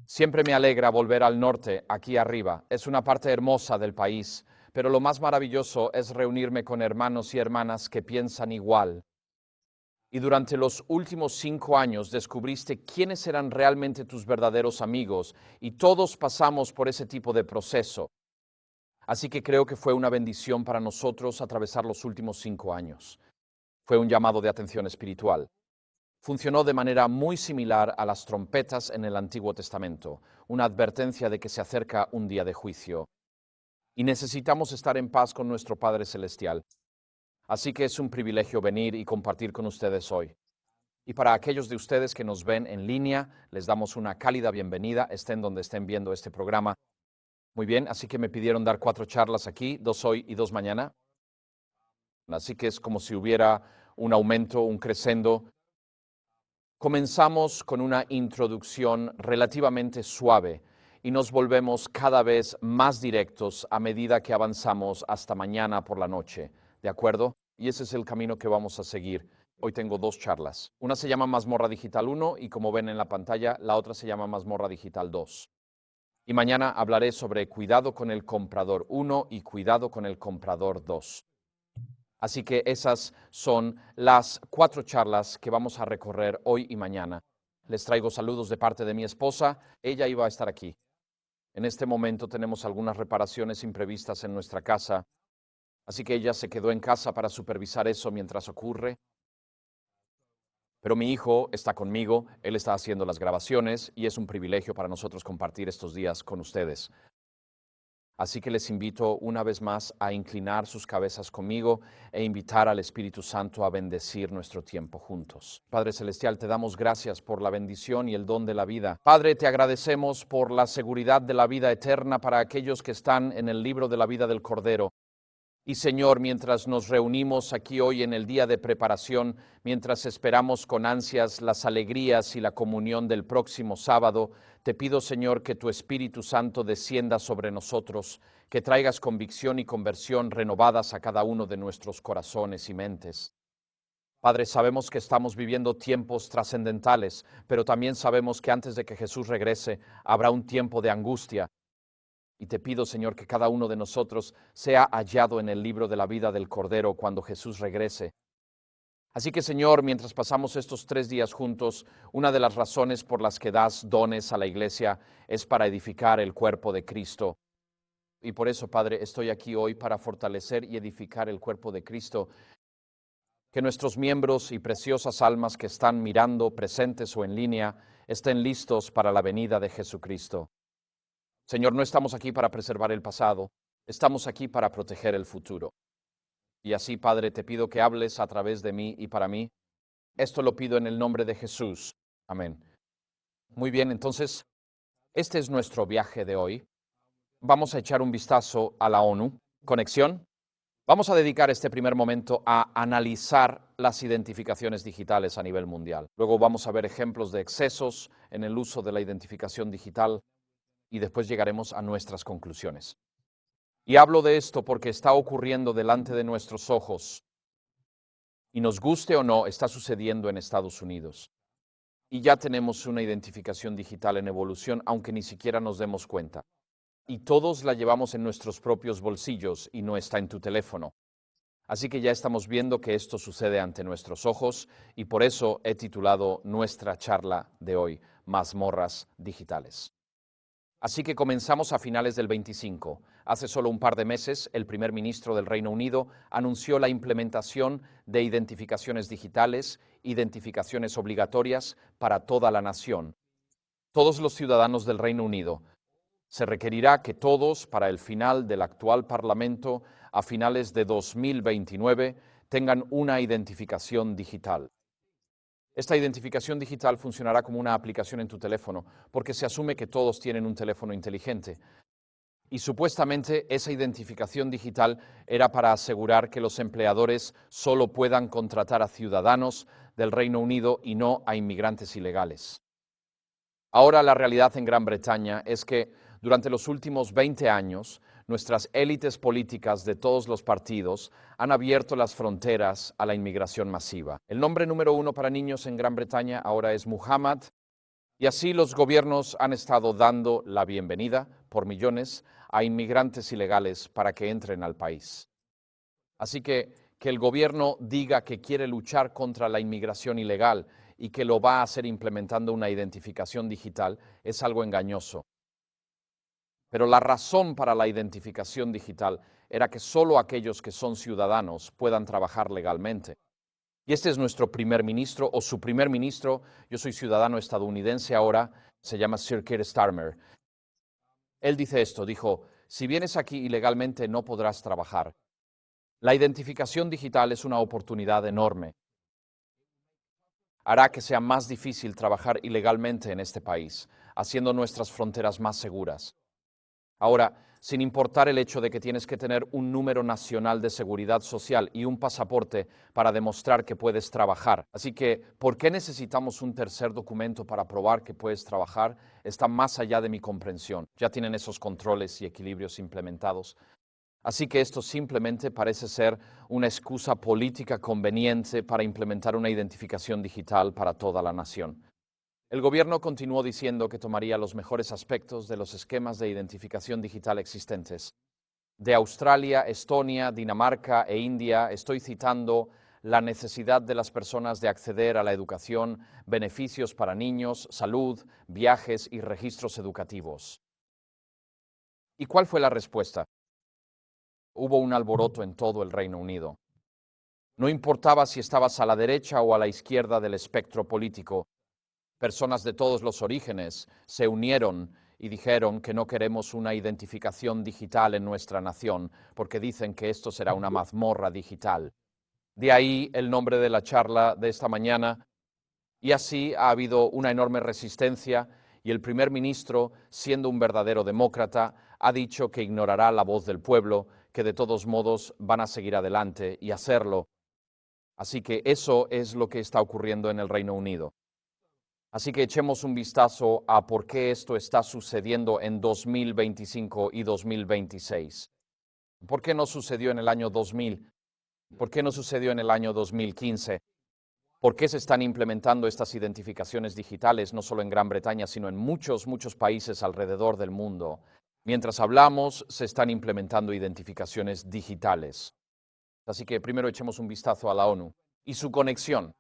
Siempre me alegra volver al norte, aquí arriba. Es una parte hermosa del país, pero lo más maravilloso es reunirme con hermanos y hermanas que piensan igual. Y durante los últimos 5 años descubriste quiénes eran realmente tus verdaderos amigos, y todos pasamos por ese tipo de proceso. Así que creo que fue una bendición para nosotros atravesar los últimos 5 años. Fue un llamado de atención espiritual. Funcionó de manera muy similar a las trompetas en el Antiguo Testamento, una advertencia de que se acerca un día de juicio. Y necesitamos estar en paz con nuestro Padre Celestial. Así que es un privilegio venir y compartir con ustedes hoy. Y para aquellos de ustedes que nos ven en línea, les damos una cálida bienvenida, estén donde estén viendo este programa. Muy bien, así que me pidieron dar 4 charlas aquí, 2 hoy y 2 mañana. Así que es como si hubiera un aumento, un crescendo. Comenzamos con una introducción relativamente suave y nos volvemos cada vez más directos a medida que avanzamos hasta mañana por la noche, ¿de acuerdo? Y ese es el camino que vamos a seguir. Hoy tengo 2 charlas. Una se llama Mazmorra Digital 1 y como ven en la pantalla, la otra se llama Mazmorra Digital 2. Y mañana hablaré sobre cuidado con el comprador 1 y cuidado con el comprador 2. Así que esas son las 4 charlas que vamos a recorrer hoy y mañana. Les traigo saludos de parte de mi esposa. Ella iba a estar aquí. En este momento tenemos algunas reparaciones imprevistas en nuestra casa, así que ella se quedó en casa para supervisar eso mientras ocurre. Pero mi hijo está conmigo, él está haciendo las grabaciones y es un privilegio para nosotros compartir estos días con ustedes. Así que les invito una vez más a inclinar sus cabezas conmigo e invitar al Espíritu Santo a bendecir nuestro tiempo juntos. Padre Celestial, te damos gracias por la bendición y el don de la vida. Padre, te agradecemos por la seguridad de la vida eterna para aquellos que están en el libro de la vida del Cordero. Y Señor, mientras nos reunimos aquí hoy en el día de preparación, mientras esperamos con ansias las alegrías y la comunión del próximo sábado, te pido, Señor, que tu Espíritu Santo descienda sobre nosotros, que traigas convicción y conversión renovadas a cada uno de nuestros corazones y mentes. Padre, sabemos que estamos viviendo tiempos trascendentales, pero también sabemos que antes de que Jesús regrese, habrá un tiempo de angustia. Y te pido, Señor, que cada uno de nosotros sea hallado en el libro de la vida del Cordero cuando Jesús regrese. Así que, Señor, mientras pasamos estos 3 días juntos, una de las razones por las que das dones a la iglesia es para edificar el cuerpo de Cristo. Y por eso, Padre, estoy aquí hoy para fortalecer y edificar el cuerpo de Cristo. Que nuestros miembros y preciosas almas que están mirando, presentes o en línea, estén listos para la venida de Jesucristo. Señor, no estamos aquí para preservar el pasado, estamos aquí para proteger el futuro. Y así, Padre, te pido que hables a través de mí y para mí. Esto lo pido en el nombre de Jesús. Amén. Muy bien, entonces, este es nuestro viaje de hoy. Vamos a echar un vistazo a la ONU. ¿Conexión? Vamos a dedicar este primer momento a analizar las identificaciones digitales a nivel mundial. Luego vamos a ver ejemplos de excesos en el uso de la identificación digital y después llegaremos a nuestras conclusiones. Y hablo de esto porque está ocurriendo delante de nuestros ojos y nos guste o no, está sucediendo en Estados Unidos. Y ya tenemos una identificación digital en evolución, aunque ni siquiera nos demos cuenta. Y todos la llevamos en nuestros propios bolsillos y no está en tu teléfono. Así que ya estamos viendo que esto sucede ante nuestros ojos y por eso he titulado nuestra charla de hoy, Mazmorras Digitales. Así que comenzamos a finales del 25. Hace solo un par de meses, el primer ministro del Reino Unido anunció la implementación de identificaciones digitales, identificaciones obligatorias para toda la nación. Todos los ciudadanos del Reino Unido. Se requerirá que todos, para el final del actual Parlamento, a finales de 2029, tengan una identificación digital. Esta identificación digital funcionará como una aplicación en tu teléfono, porque se asume que todos tienen un teléfono inteligente. Y supuestamente esa identificación digital era para asegurar que los empleadores solo puedan contratar a ciudadanos del Reino Unido y no a inmigrantes ilegales. Ahora la realidad en Gran Bretaña es que durante los últimos 20 años, nuestras élites políticas de todos los partidos han abierto las fronteras a la inmigración masiva. El nombre número 1 para niños en Gran Bretaña ahora es Muhammad Y así los gobiernos han estado dando la bienvenida por millones a inmigrantes ilegales para que entren al país. Así que el gobierno diga que quiere luchar contra la inmigración ilegal y que lo va a hacer implementando una identificación digital es algo engañoso. Pero la razón para la identificación digital era que solo aquellos que son ciudadanos puedan trabajar legalmente. Y este es nuestro primer ministro o su primer ministro. Yo soy ciudadano estadounidense ahora, se llama Sir Keir Starmer. Él dice esto, dijo, si vienes aquí ilegalmente no podrás trabajar. La identificación digital es una oportunidad enorme. Hará que sea más difícil trabajar ilegalmente en este país, haciendo nuestras fronteras más seguras. Ahora, sin importar el hecho de que tienes que tener un número nacional de seguridad social y un pasaporte para demostrar que puedes trabajar. Así que, ¿por qué necesitamos un tercer documento para probar que puedes trabajar? Está más allá de mi comprensión. Ya tienen esos controles y equilibrios implementados. Así que esto simplemente parece ser una excusa política conveniente para implementar una identificación digital para toda la nación. El gobierno continuó diciendo que tomaría los mejores aspectos de los esquemas de identificación digital existentes. De Australia, Estonia, Dinamarca e India estoy citando la necesidad de las personas de acceder a la educación, beneficios para niños, salud, viajes y registros educativos. ¿Y cuál fue la respuesta? Hubo un alboroto en todo el Reino Unido. No importaba si estabas a la derecha o a la izquierda del espectro político, personas de todos los orígenes se unieron y dijeron que no queremos una identificación digital en nuestra nación, porque dicen que esto será una mazmorra digital. De ahí el nombre de la charla de esta mañana. Y así ha habido una enorme resistencia y el primer ministro, siendo un verdadero demócrata, ha dicho que ignorará la voz del pueblo, que de todos modos van a seguir adelante y hacerlo. Así que eso es lo que está ocurriendo en el Reino Unido. Así que echemos un vistazo a por qué esto está sucediendo en 2025 y 2026. ¿Por qué no sucedió en el año 2000? ¿Por qué no sucedió en el año 2015? ¿Por qué se están implementando estas identificaciones digitales no solo en Gran Bretaña, sino en muchos países alrededor del mundo? Mientras hablamos, se están implementando identificaciones digitales. Así que primero echemos un vistazo a la ONU y su conexión.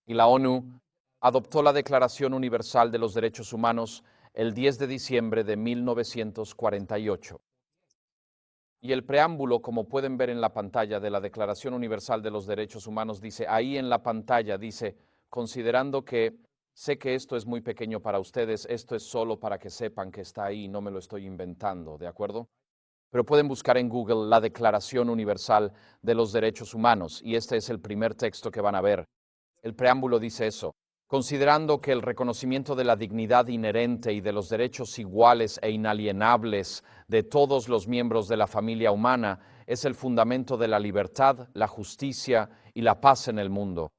Y la ONU adoptó la Declaración Universal de los Derechos Humanos el 10 de diciembre de 1948. Y el preámbulo, como pueden ver en la pantalla de la Declaración Universal de los Derechos Humanos, dice, ahí en la pantalla dice, considerando que sé que esto es muy pequeño para ustedes, esto es solo para que sepan que está ahí, no me lo estoy inventando, ¿de acuerdo? Pero pueden buscar en Google la Declaración Universal de los Derechos Humanos y este es el primer texto que van a ver. El preámbulo dice eso. Considerando que el reconocimiento de la dignidad inherente y de los derechos iguales e inalienables de todos los miembros de la familia humana es el fundamento de la libertad, la justicia y la paz en el mundo.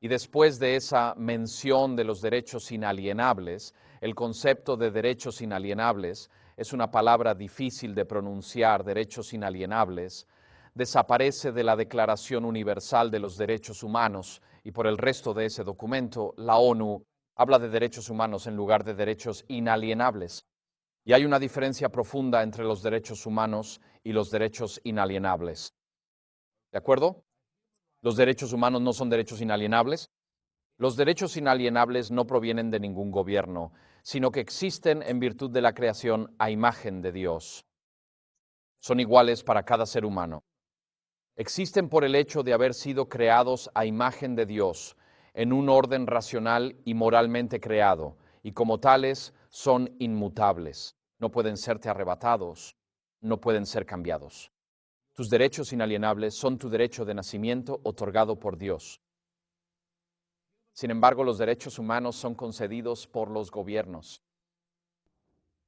Y después de esa mención de los derechos inalienables, el concepto de derechos inalienables es una palabra difícil de pronunciar, derechos inalienables, desaparece de la Declaración Universal de los Derechos Humanos y por el resto de ese documento, la ONU habla de derechos humanos en lugar de derechos inalienables. Y hay una diferencia profunda entre los derechos humanos y los derechos inalienables. ¿De acuerdo? Los derechos humanos no son derechos inalienables. Los derechos inalienables no provienen de ningún gobierno, sino que existen en virtud de la creación a imagen de Dios. Son iguales para cada ser humano. Existen por el hecho de haber sido creados a imagen de Dios, en un orden racional y moralmente creado, y como tales son inmutables. No pueden serte arrebatados, no pueden ser cambiados. Tus derechos inalienables son tu derecho de nacimiento otorgado por Dios. Sin embargo, los derechos humanos son concedidos por los gobiernos.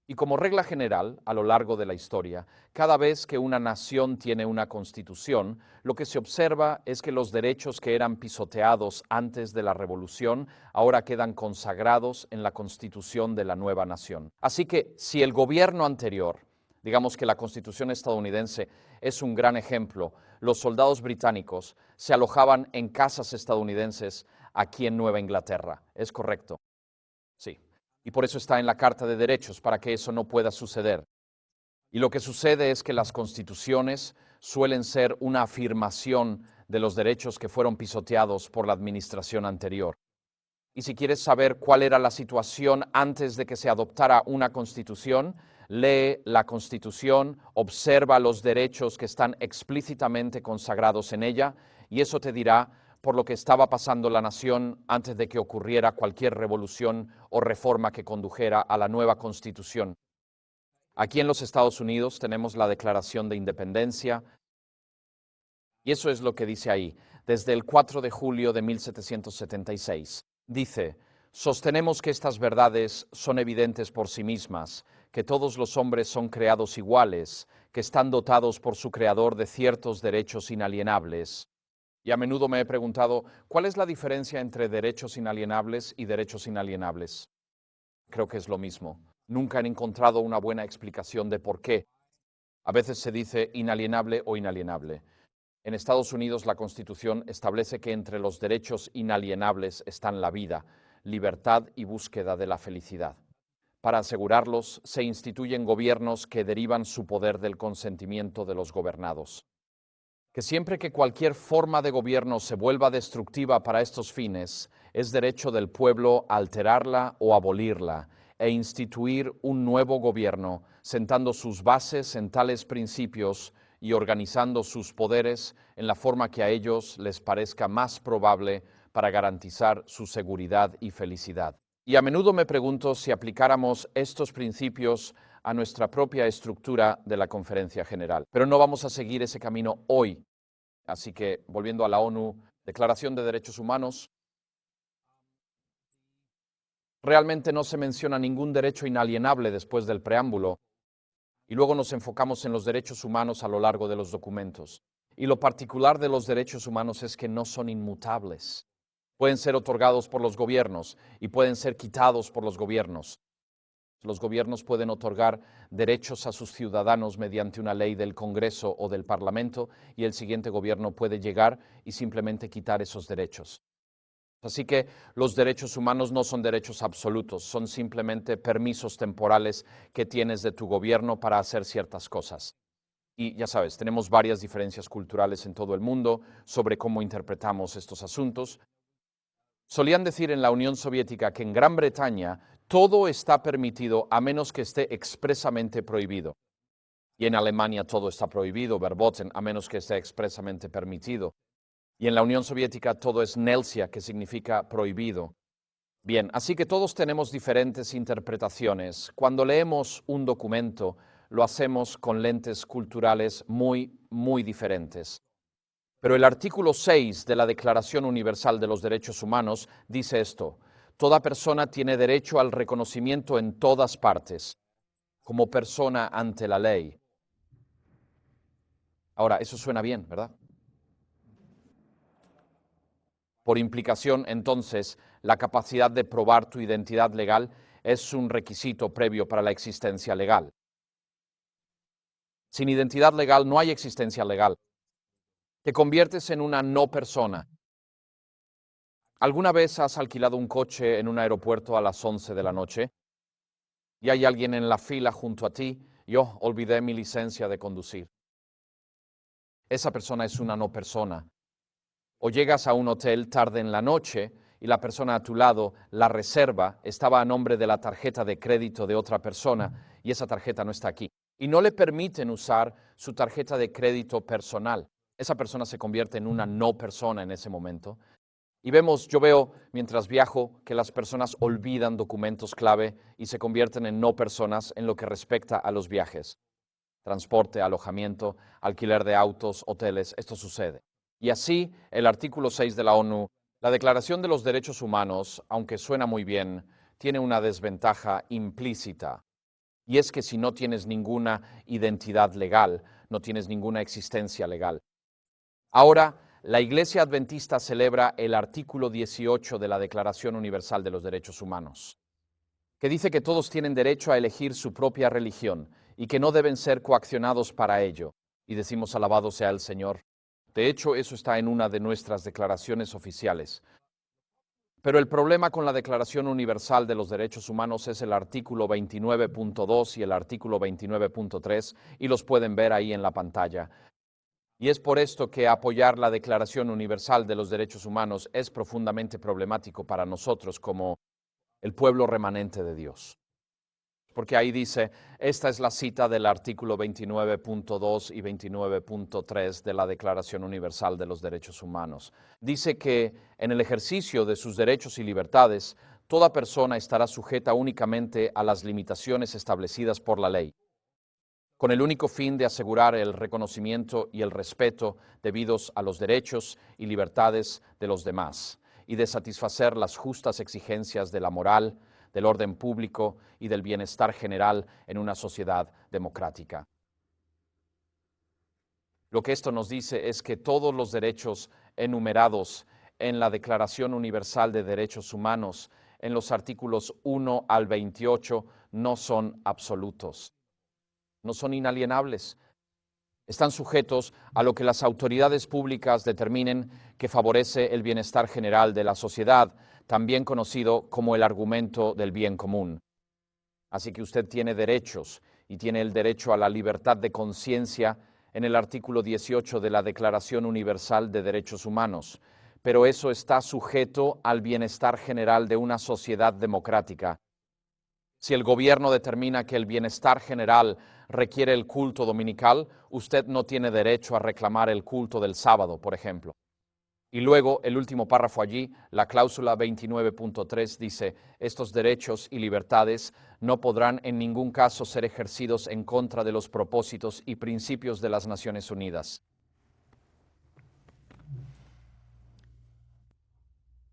Y como regla general, a lo largo de la historia, cada vez que una nación tiene una constitución, lo que se observa es que los derechos que eran pisoteados antes de la revolución ahora quedan consagrados en la constitución de la nueva nación. Así que si el gobierno anterior, digamos que la constitución estadounidense es un gran ejemplo, los soldados británicos se alojaban en casas estadounidenses aquí en Nueva Inglaterra, es correcto. Sí. Y por eso está en la Carta de Derechos, para que eso no pueda suceder. Y lo que sucede es que las constituciones suelen ser una afirmación de los derechos que fueron pisoteados por la administración anterior. Y si quieres saber cuál era la situación antes de que se adoptara una constitución, lee la constitución, observa los derechos que están explícitamente consagrados en ella, y eso te dirá por lo que estaba pasando la nación antes de que ocurriera cualquier revolución o reforma que condujera a la nueva constitución. Aquí en los Estados Unidos tenemos la Declaración de Independencia, y eso es lo que dice ahí, desde el 4 de julio de 1776. Dice: sostenemos que estas verdades son evidentes por sí mismas, que todos los hombres son creados iguales, que están dotados por su Creador de ciertos derechos inalienables. Y a menudo me he preguntado, ¿cuál es la diferencia entre derechos inalienables y derechos inalienables? Creo que es lo mismo. Nunca he encontrado una buena explicación de por qué. A veces se dice inalienable o inalienable. En Estados Unidos, la Constitución establece que entre los derechos inalienables están la vida, libertad y búsqueda de la felicidad. Para asegurarlos, se instituyen gobiernos que derivan su poder del consentimiento de los gobernados. Que siempre que cualquier forma de gobierno se vuelva destructiva para estos fines, es derecho del pueblo alterarla o abolirla e instituir un nuevo gobierno, sentando sus bases en tales principios y organizando sus poderes en la forma que a ellos les parezca más probable para garantizar su seguridad y felicidad. Y a menudo me pregunto si aplicáramos estos principios a nuestra propia estructura de la Conferencia General. Pero no vamos a seguir ese camino hoy. Así que, volviendo a la ONU, Declaración de Derechos Humanos, realmente no se menciona ningún derecho inalienable después del preámbulo, y luego nos enfocamos en los derechos humanos a lo largo de los documentos. Y lo particular de los derechos humanos es que no son inmutables. Pueden ser otorgados por los gobiernos y pueden ser quitados por los gobiernos. Los gobiernos pueden otorgar derechos a sus ciudadanos mediante una ley del Congreso o del Parlamento, y el siguiente gobierno puede llegar y simplemente quitar esos derechos. Así que los derechos humanos no son derechos absolutos, son simplemente permisos temporales que tienes de tu gobierno para hacer ciertas cosas. Y ya sabes, tenemos varias diferencias culturales en todo el mundo sobre cómo interpretamos estos asuntos. Solían decir en la Unión Soviética que en Gran Bretaña todo está permitido a menos que esté expresamente prohibido. Y en Alemania todo está prohibido, verboten, a menos que esté expresamente permitido. Y en la Unión Soviética todo es nelsia, que significa prohibido. Bien, así que todos tenemos diferentes interpretaciones. Cuando leemos un documento, lo hacemos con lentes culturales muy diferentes. Pero el artículo 6 de la Declaración Universal de los Derechos Humanos dice esto: toda persona tiene derecho al reconocimiento en todas partes, como persona ante la ley. Ahora, eso suena bien, ¿verdad? Por implicación, entonces, la capacidad de probar tu identidad legal es un requisito previo para la existencia legal. Sin identidad legal no hay existencia legal. Te conviertes en una no persona. ¿Alguna vez has alquilado un coche en un aeropuerto a las 11 de la noche y hay alguien en la fila junto a ti? Yo olvidé mi licencia de conducir. Esa persona es una no persona. O llegas a un hotel tarde en la noche y la persona a tu lado, la reserva, estaba a nombre de la tarjeta de crédito de otra persona y esa tarjeta no está aquí. Y no le permiten usar su tarjeta de crédito personal. Esa persona se convierte en una no persona en ese momento. Y yo veo mientras viajo que las personas olvidan documentos clave y se convierten en no personas en lo que respecta a los viajes. Transporte, alojamiento, alquiler de autos, hoteles, esto sucede. Y así, el artículo 6 de la ONU, la Declaración de los Derechos Humanos, aunque suena muy bien, tiene una desventaja implícita. Y es que si no tienes ninguna identidad legal, no tienes ninguna existencia legal. Ahora, la Iglesia Adventista celebra el artículo 18 de la Declaración Universal de los Derechos Humanos, que dice que todos tienen derecho a elegir su propia religión y que no deben ser coaccionados para ello. Y decimos: alabado sea el Señor. De hecho, eso está en una de nuestras declaraciones oficiales. Pero el problema con la Declaración Universal de los Derechos Humanos es el artículo 29.2 y el artículo 29.3, y los pueden ver ahí en la pantalla. Y es por esto que apoyar la Declaración Universal de los Derechos Humanos es profundamente problemático para nosotros como el pueblo remanente de Dios. Porque ahí dice, esta es la cita del artículo 29.2 y 29.3 de la Declaración Universal de los Derechos Humanos. Dice que en el ejercicio de sus derechos y libertades, toda persona estará sujeta únicamente a las limitaciones establecidas por la ley, con el único fin de asegurar el reconocimiento y el respeto debidos a los derechos y libertades de los demás, y de satisfacer las justas exigencias de la moral, del orden público y del bienestar general en una sociedad democrática. Lo que esto nos dice es que todos los derechos enumerados en la Declaración Universal de Derechos Humanos, en los artículos 1 al 28, no son absolutos, no son inalienables. Están sujetos a lo que las autoridades públicas determinen que favorece el bienestar general de la sociedad, también conocido como el argumento del bien común. Así que usted tiene derechos y tiene el derecho a la libertad de conciencia en el artículo 18 de la Declaración Universal de Derechos Humanos, pero eso está sujeto al bienestar general de una sociedad democrática. Si el gobierno determina que el bienestar general requiere el culto dominical, usted no tiene derecho a reclamar el culto del sábado, por ejemplo. Y luego, el último párrafo allí, la cláusula 29.3 dice, estos derechos y libertades no podrán en ningún caso ser ejercidos en contra de los propósitos y principios de las Naciones Unidas.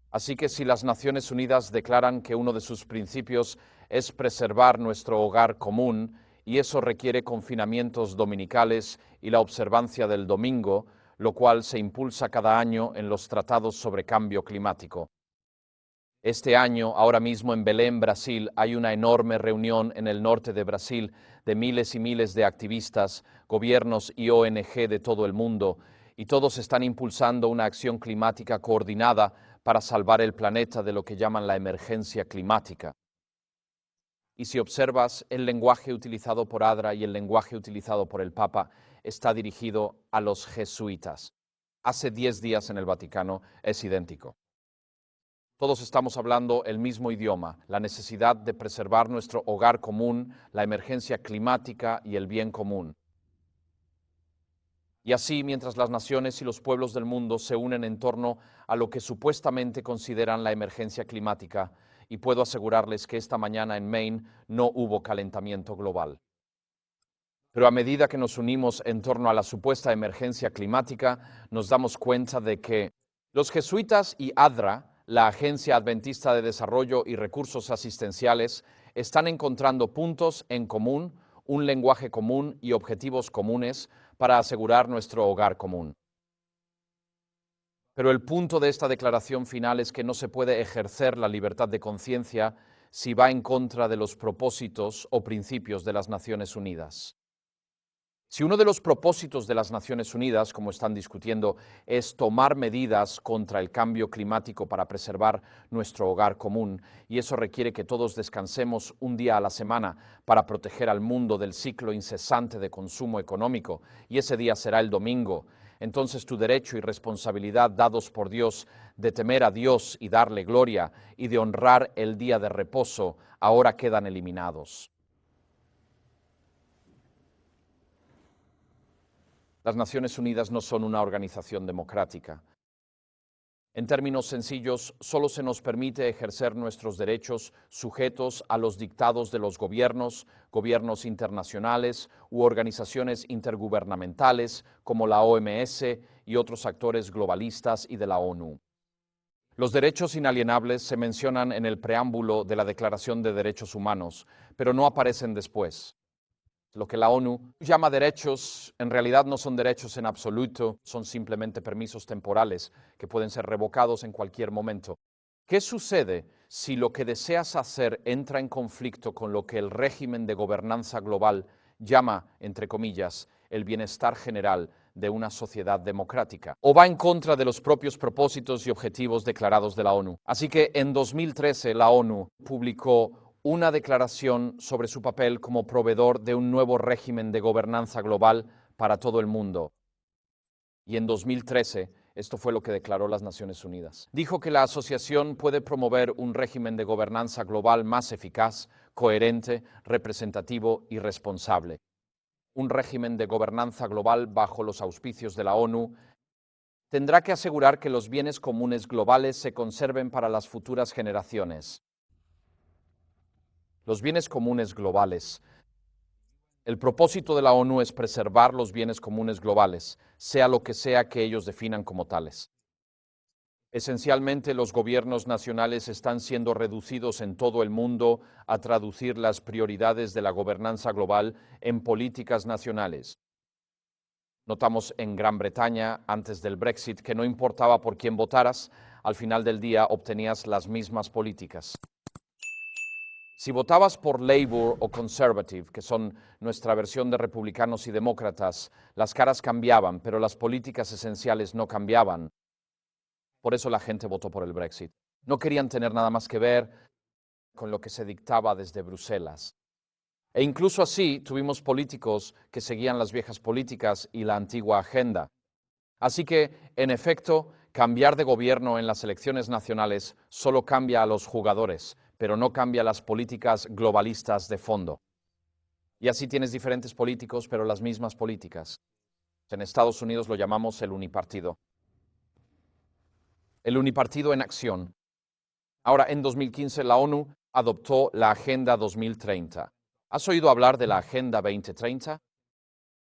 Así que si las Naciones Unidas declaran que uno de sus principios es preservar nuestro hogar común, y eso requiere confinamientos dominicales y la observancia del domingo, lo cual se impulsa cada año en los tratados sobre cambio climático. Este año, ahora mismo en Belém, Brasil, hay una enorme reunión en el norte de Brasil de miles y miles de activistas, gobiernos y ONG de todo el mundo, y todos están impulsando una acción climática coordinada para salvar el planeta de lo que llaman la emergencia climática. Y si observas el lenguaje utilizado por ADRA y el lenguaje utilizado por el Papa, está dirigido a los jesuitas. Hace 10 días en el Vaticano es idéntico. Todos estamos hablando el mismo idioma, la necesidad de preservar nuestro hogar común, la emergencia climática y el bien común. Y así, mientras las naciones y los pueblos del mundo se unen en torno a lo que supuestamente consideran la emergencia climática, y puedo asegurarles que esta mañana en Maine no hubo calentamiento global. Pero a medida que nos unimos en torno a la supuesta emergencia climática, nos damos cuenta de que los jesuitas y ADRA, la Agencia Adventista de Desarrollo y Recursos Asistenciales, están encontrando puntos en común, un lenguaje común y objetivos comunes para asegurar nuestro hogar común. Pero el punto de esta declaración final es que no se puede ejercer la libertad de conciencia si va en contra de los propósitos o principios de las Naciones Unidas. Si uno de los propósitos de las Naciones Unidas, como están discutiendo, es tomar medidas contra el cambio climático para preservar nuestro hogar común, y eso requiere que todos descansemos un día a la semana para proteger al mundo del ciclo incesante de consumo económico, y ese día será el domingo, entonces tu derecho y responsabilidad dados por Dios de temer a Dios y darle gloria y de honrar el día de reposo ahora quedan eliminados. Las Naciones Unidas no son una organización democrática. En términos sencillos, solo se nos permite ejercer nuestros derechos sujetos a los dictados de los gobiernos, gobiernos internacionales u organizaciones intergubernamentales como la OMS y otros actores globalistas y de la ONU. Los derechos inalienables se mencionan en el preámbulo de la Declaración de Derechos Humanos, pero no aparecen después. Lo que la ONU llama derechos, en realidad no son derechos en absoluto, son simplemente permisos temporales que pueden ser revocados en cualquier momento. ¿Qué sucede si lo que deseas hacer entra en conflicto con lo que el régimen de gobernanza global llama, entre comillas, el bienestar general de una sociedad democrática, o va en contra de los propios propósitos y objetivos declarados de la ONU. Así que en 2013 la ONU publicó una declaración sobre su papel como proveedor de un nuevo régimen de gobernanza global para todo el mundo. Y en 2013, esto fue lo que declaró las Naciones Unidas. Dijo que la asociación puede promover un régimen de gobernanza global más eficaz, coherente, representativo y responsable. Un régimen de gobernanza global bajo los auspicios de la ONU tendrá que asegurar que los bienes comunes globales se conserven para las futuras generaciones. Los bienes comunes globales. El propósito de la ONU es preservar los bienes comunes globales, sea lo que sea que ellos definan como tales. Esencialmente, los gobiernos nacionales están siendo reducidos en todo el mundo a traducir las prioridades de la gobernanza global en políticas nacionales. Notamos en Gran Bretaña, antes del Brexit, que no importaba por quién votaras, al final del día obtenías las mismas políticas. Si votabas por Labour o Conservative, que son nuestra versión de republicanos y demócratas, las caras cambiaban, pero las políticas esenciales no cambiaban. Por eso la gente votó por el Brexit. No querían tener nada más que ver con lo que se dictaba desde Bruselas. E incluso así tuvimos políticos que seguían las viejas políticas y la antigua agenda. Así que, en efecto, cambiar de gobierno en las elecciones nacionales solo cambia a los jugadores, pero no cambia las políticas globalistas de fondo. Y así tienes diferentes políticos, pero las mismas políticas. En Estados Unidos lo llamamos el unipartido. El unipartido en acción. Ahora, en 2015, la ONU adoptó la Agenda 2030. ¿Has oído hablar de la Agenda 2030?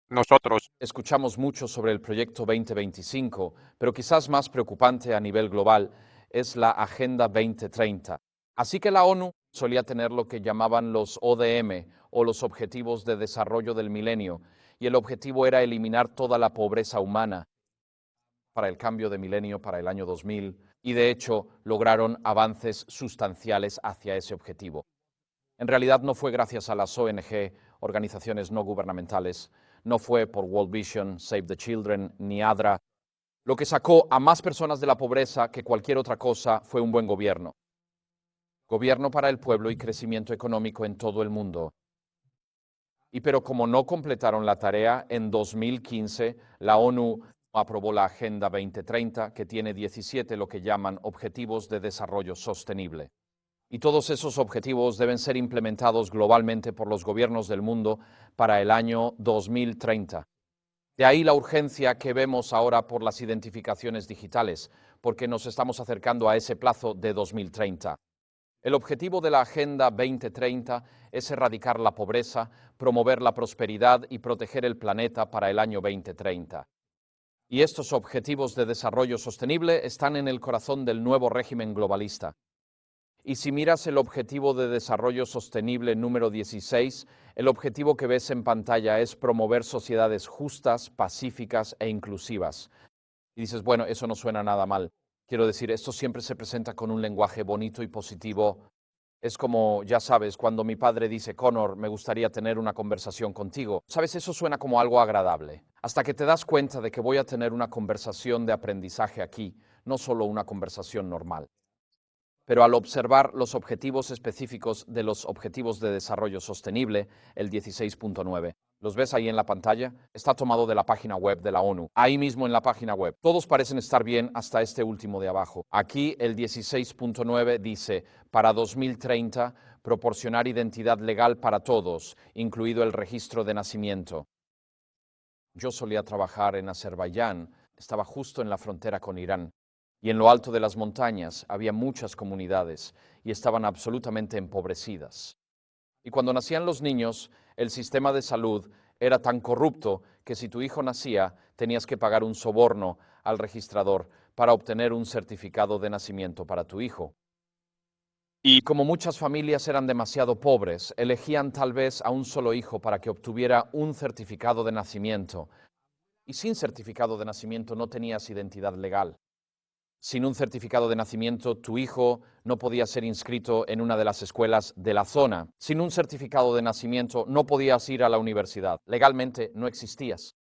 Nosotros, Escuchamos mucho sobre el proyecto 2025, pero quizás más preocupante a nivel global es la Agenda 2030. Así que la ONU solía tener lo que llamaban los ODM, o los Objetivos de Desarrollo del Milenio, y el objetivo era eliminar toda la pobreza humana para el cambio de milenio para el año 2000, y de hecho lograron avances sustanciales hacia ese objetivo. En realidad no fue gracias a las ONG, organizaciones no gubernamentales, no fue por World Vision, Save the Children, ni ADRA. Lo que sacó a más personas de la pobreza que cualquier otra cosa fue un buen gobierno. Gobierno para el pueblo y crecimiento económico en todo el mundo. Pero como no completaron la tarea, en 2015 la ONU aprobó la Agenda 2030, que tiene 17 lo que llaman Objetivos de Desarrollo Sostenible. Y todos esos objetivos deben ser implementados globalmente por los gobiernos del mundo para el año 2030. De ahí la urgencia que vemos ahora por las identificaciones digitales, porque nos estamos acercando a ese plazo de 2030. El objetivo de la Agenda 2030 es erradicar la pobreza, promover la prosperidad y proteger el planeta para el año 2030. Y estos objetivos de desarrollo sostenible están en el corazón del nuevo régimen globalista. Y si miras el objetivo de desarrollo sostenible número 16, el objetivo que ves en pantalla es promover sociedades justas, pacíficas e inclusivas. Y dices, bueno, eso no suena nada mal. Quiero decir, esto siempre se presenta con un lenguaje bonito y positivo. Es como, ya sabes, cuando mi padre dice, Connor, me gustaría tener una conversación contigo. Sabes, eso suena como algo agradable. Hasta que te das cuenta de que voy a tener una conversación de aprendizaje aquí, no solo una conversación normal. Pero al observar los objetivos específicos de los Objetivos de Desarrollo Sostenible, el 16.9, ¿los ves ahí en la pantalla? Está tomado de la página web de la ONU, ahí mismo en la página web. Todos parecen estar bien hasta este último de abajo. Aquí el 16.9 dice, para 2030, proporcionar identidad legal para todos, incluido el registro de nacimiento. Yo solía trabajar en Azerbaiyán, estaba justo en la frontera con Irán. Y en lo alto de las montañas había muchas comunidades y estaban absolutamente empobrecidas. Y cuando nacían los niños, el sistema de salud era tan corrupto que si tu hijo nacía, tenías que pagar un soborno al registrador para obtener un certificado de nacimiento para tu hijo. Y como muchas familias eran demasiado pobres, elegían tal vez a un solo hijo para que obtuviera un certificado de nacimiento. Y sin certificado de nacimiento no tenías identidad legal. Sin un certificado de nacimiento, tu hijo no podía ser inscrito en una de las escuelas de la zona. Sin un certificado de nacimiento, no podías ir a la universidad. Legalmente no existías.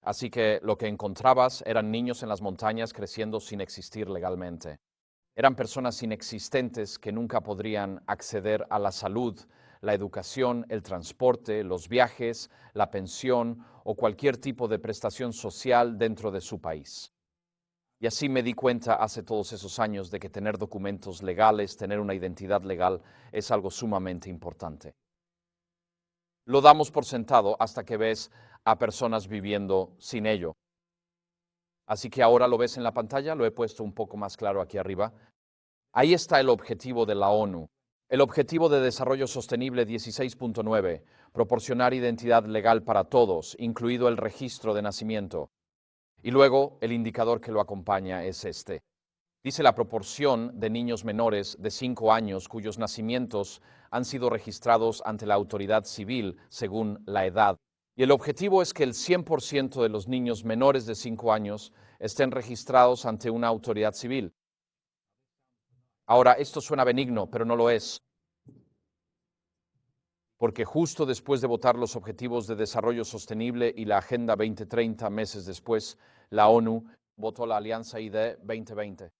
Así que lo que encontrabas eran niños en las montañas creciendo sin existir legalmente. Eran personas inexistentes que nunca podrían acceder a la salud, la educación, el transporte, los viajes, la pensión o cualquier tipo de prestación social dentro de su país. Y así me di cuenta hace todos esos años de que tener documentos legales, tener una identidad legal, es algo sumamente importante. Lo damos por sentado hasta que ves a personas viviendo sin ello. Así que ahora lo ves en la pantalla, lo he puesto un poco más claro aquí arriba. Ahí está el objetivo de la ONU. El Objetivo de Desarrollo Sostenible 16.9, proporcionar identidad legal para todos, incluido el registro de nacimiento. Y luego el indicador que lo acompaña es este. Dice la proporción de niños menores de 5 años cuyos nacimientos han sido registrados ante la autoridad civil según la edad. Y el objetivo es que el 100% de los niños menores de 5 años estén registrados ante una autoridad civil. Ahora, esto suena benigno, pero no lo es. Porque justo después de votar los Objetivos de Desarrollo Sostenible y la Agenda 2030, meses después, la ONU votó la Alianza ID 2020.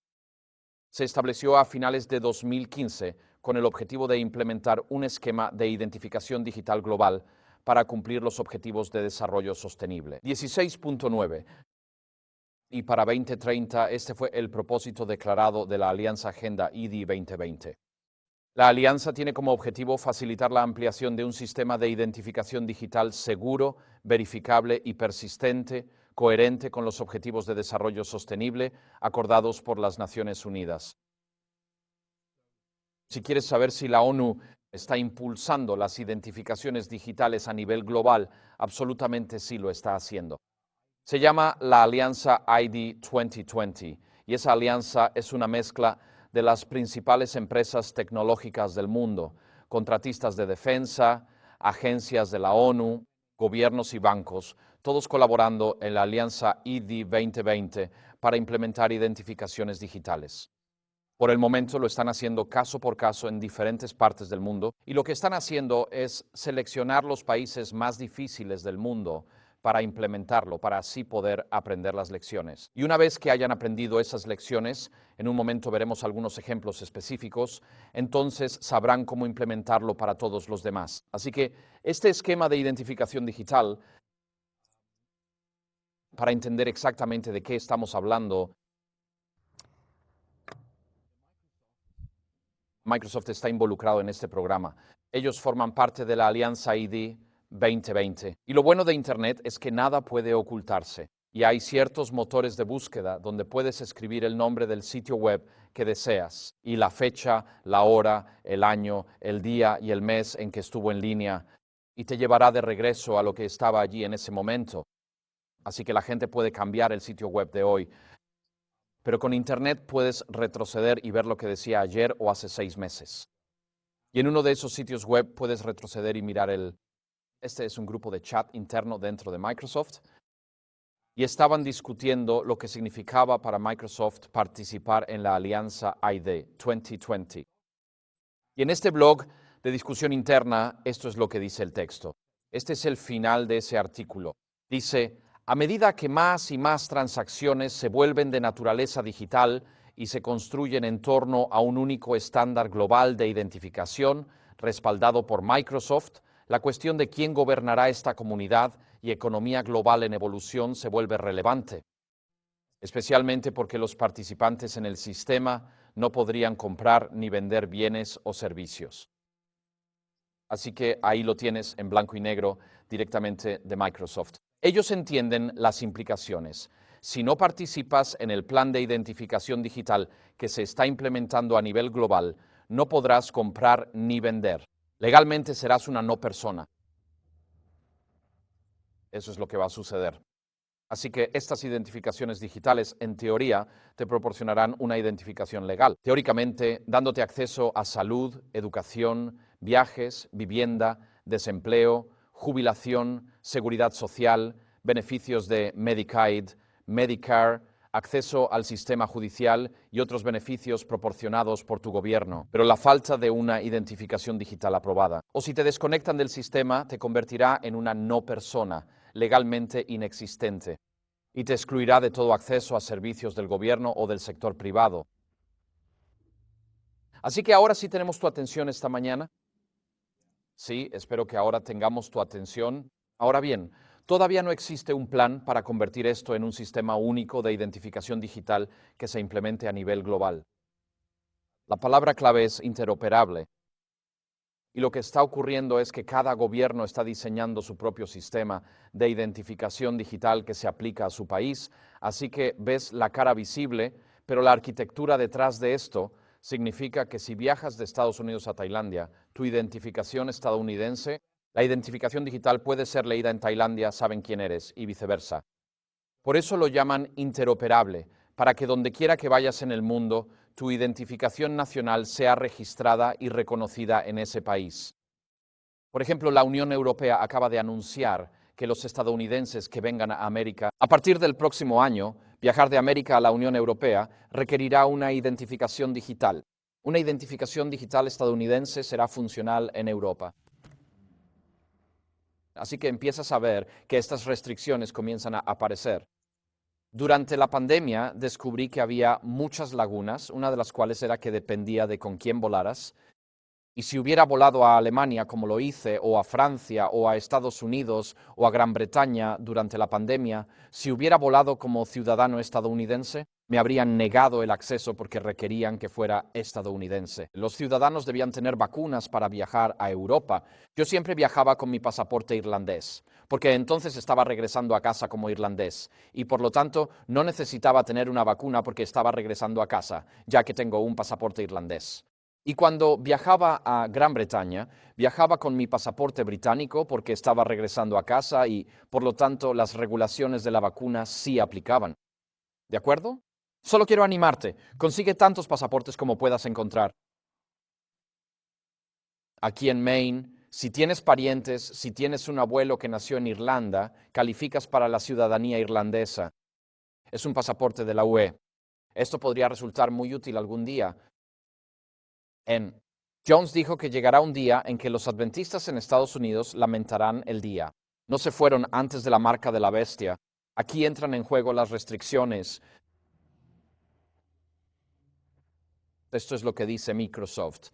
Se estableció a finales de 2015 con el objetivo de implementar un esquema de identificación digital global para cumplir los Objetivos de Desarrollo Sostenible. 16.9. Y para 2030, este fue el propósito declarado de la Alianza Agenda ID 2020. La alianza tiene como objetivo facilitar la ampliación de un sistema de identificación digital seguro, verificable y persistente, coherente con los Objetivos de Desarrollo Sostenible acordados por las Naciones Unidas. Si quieres saber si la ONU está impulsando las identificaciones digitales a nivel global, absolutamente sí lo está haciendo. Se llama la Alianza ID 2020 y esa alianza es una mezcla de las principales empresas tecnológicas del mundo, contratistas de defensa, agencias de la ONU, gobiernos y bancos, todos colaborando en la Alianza ID 2020 para implementar identificaciones digitales. Por el momento lo están haciendo caso por caso en diferentes partes del mundo y lo que están haciendo es seleccionar los países más difíciles del mundo para implementarlo, para así poder aprender las lecciones. Y una vez que hayan aprendido esas lecciones, en un momento veremos algunos ejemplos específicos, entonces sabrán cómo implementarlo para todos los demás. Así que este esquema de identificación digital, para entender exactamente de qué estamos hablando, Microsoft está involucrado en este programa. Ellos forman parte de la Alianza ID 2020. Y lo bueno de Internet es que nada puede ocultarse. Y hay ciertos motores de búsqueda donde puedes escribir el nombre del sitio web que deseas y la fecha, la hora, el año, el día y el mes en que estuvo en línea y te llevará de regreso a lo que estaba allí en ese momento. Así que la gente puede cambiar el sitio web de hoy. Pero con Internet puedes retroceder y ver lo que decía ayer o hace 6 meses. Y en uno de esos sitios web puedes retroceder y mirar Este es un grupo de chat interno dentro de Microsoft. Y estaban discutiendo lo que significaba para Microsoft participar en la Alianza ID 2020. Y en este blog de discusión interna, esto es lo que dice el texto. Este es el final de ese artículo. Dice: a medida que más y más transacciones se vuelven de naturaleza digital y se construyen en torno a un único estándar global de identificación respaldado por Microsoft, la cuestión de quién gobernará esta comunidad y economía global en evolución se vuelve relevante, especialmente porque los participantes en el sistema no podrían comprar ni vender bienes o servicios. Así que ahí lo tienes en blanco y negro directamente de Microsoft. Ellos entienden las implicaciones. Si no participas en el plan de identificación digital que se está implementando a nivel global, no podrás comprar ni vender. Legalmente serás una no persona. Eso es lo que va a suceder. Así que estas identificaciones digitales, en teoría, te proporcionarán una identificación legal. Teóricamente, dándote acceso a salud, educación, viajes, vivienda, desempleo, jubilación, seguridad social, beneficios de Medicaid, Medicare, acceso al sistema judicial y otros beneficios proporcionados por tu gobierno, pero la falta de una identificación digital aprobada. O si te desconectan del sistema, te convertirá en una no persona, legalmente inexistente y te excluirá de todo acceso a servicios del gobierno o del sector privado. Así que ahora sí tenemos tu atención esta mañana. Sí, espero que ahora tengamos tu atención. Ahora bien, todavía no existe un plan para convertir esto en un sistema único de identificación digital que se implemente a nivel global. La palabra clave es interoperable. Y lo que está ocurriendo es que cada gobierno está diseñando su propio sistema de identificación digital que se aplica a su país. Así que ves la cara visible, pero la arquitectura detrás de esto significa que si viajas de Estados Unidos a Tailandia, tu identificación estadounidense, la identificación digital puede ser leída en Tailandia, saben quién eres, y viceversa. Por eso lo llaman interoperable, para que donde quiera que vayas en el mundo, tu identificación nacional sea registrada y reconocida en ese país. Por ejemplo, la Unión Europea acaba de anunciar que los estadounidenses que vengan a América, a partir del próximo año, viajar de América a la Unión Europea requerirá una identificación digital. Una identificación digital estadounidense será funcional en Europa. Así que empiezas a ver que estas restricciones comienzan a aparecer. Durante la pandemia descubrí que había muchas lagunas, una de las cuales era que dependía de con quién volaras. Y si hubiera volado a Alemania como lo hice, o a Francia, o a Estados Unidos, o a Gran Bretaña durante la pandemia, si hubiera volado como ciudadano estadounidense, me habrían negado el acceso porque requerían que fuera estadounidense. Los ciudadanos debían tener vacunas para viajar a Europa. Yo siempre viajaba con mi pasaporte irlandés, porque entonces estaba regresando a casa como irlandés, y por lo tanto no necesitaba tener una vacuna porque estaba regresando a casa, ya que tengo un pasaporte irlandés. Y cuando viajaba a Gran Bretaña, viajaba con mi pasaporte británico porque estaba regresando a casa y, por lo tanto, las regulaciones de la vacuna sí aplicaban. ¿De acuerdo? Solo quiero animarte. Consigue tantos pasaportes como puedas encontrar. Aquí en Maine, si tienes parientes, si tienes un abuelo que nació en Irlanda, calificas para la ciudadanía irlandesa. Es un pasaporte de la UE. Esto podría resultar muy útil algún día. Jones dijo que llegará un día en que los adventistas en Estados Unidos lamentarán el día. No se fueron antes de la marca de la bestia. Aquí entran en juego las restricciones. Esto es lo que dice Microsoft.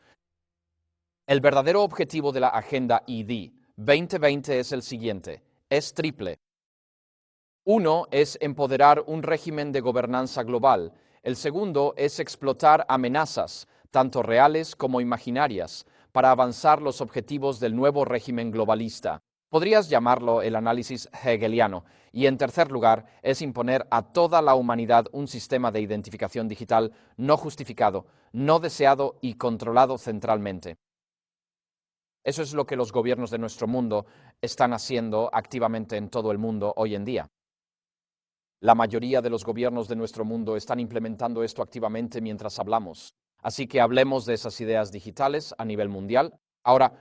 El verdadero objetivo de la Agenda ID 2020 es el siguiente. Es triple. Uno es empoderar un régimen de gobernanza global. El segundo es explotar amenazas, tanto reales como imaginarias, para avanzar los objetivos del nuevo régimen globalista. Podrías llamarlo el análisis hegeliano. Y en tercer lugar, es imponer a toda la humanidad un sistema de identificación digital no justificado, no deseado y controlado centralmente. Eso es lo que los gobiernos de nuestro mundo están haciendo activamente en todo el mundo hoy en día. La mayoría de los gobiernos de nuestro mundo están implementando esto activamente mientras hablamos. Así que hablemos de esas ideas digitales a nivel mundial. Ahora,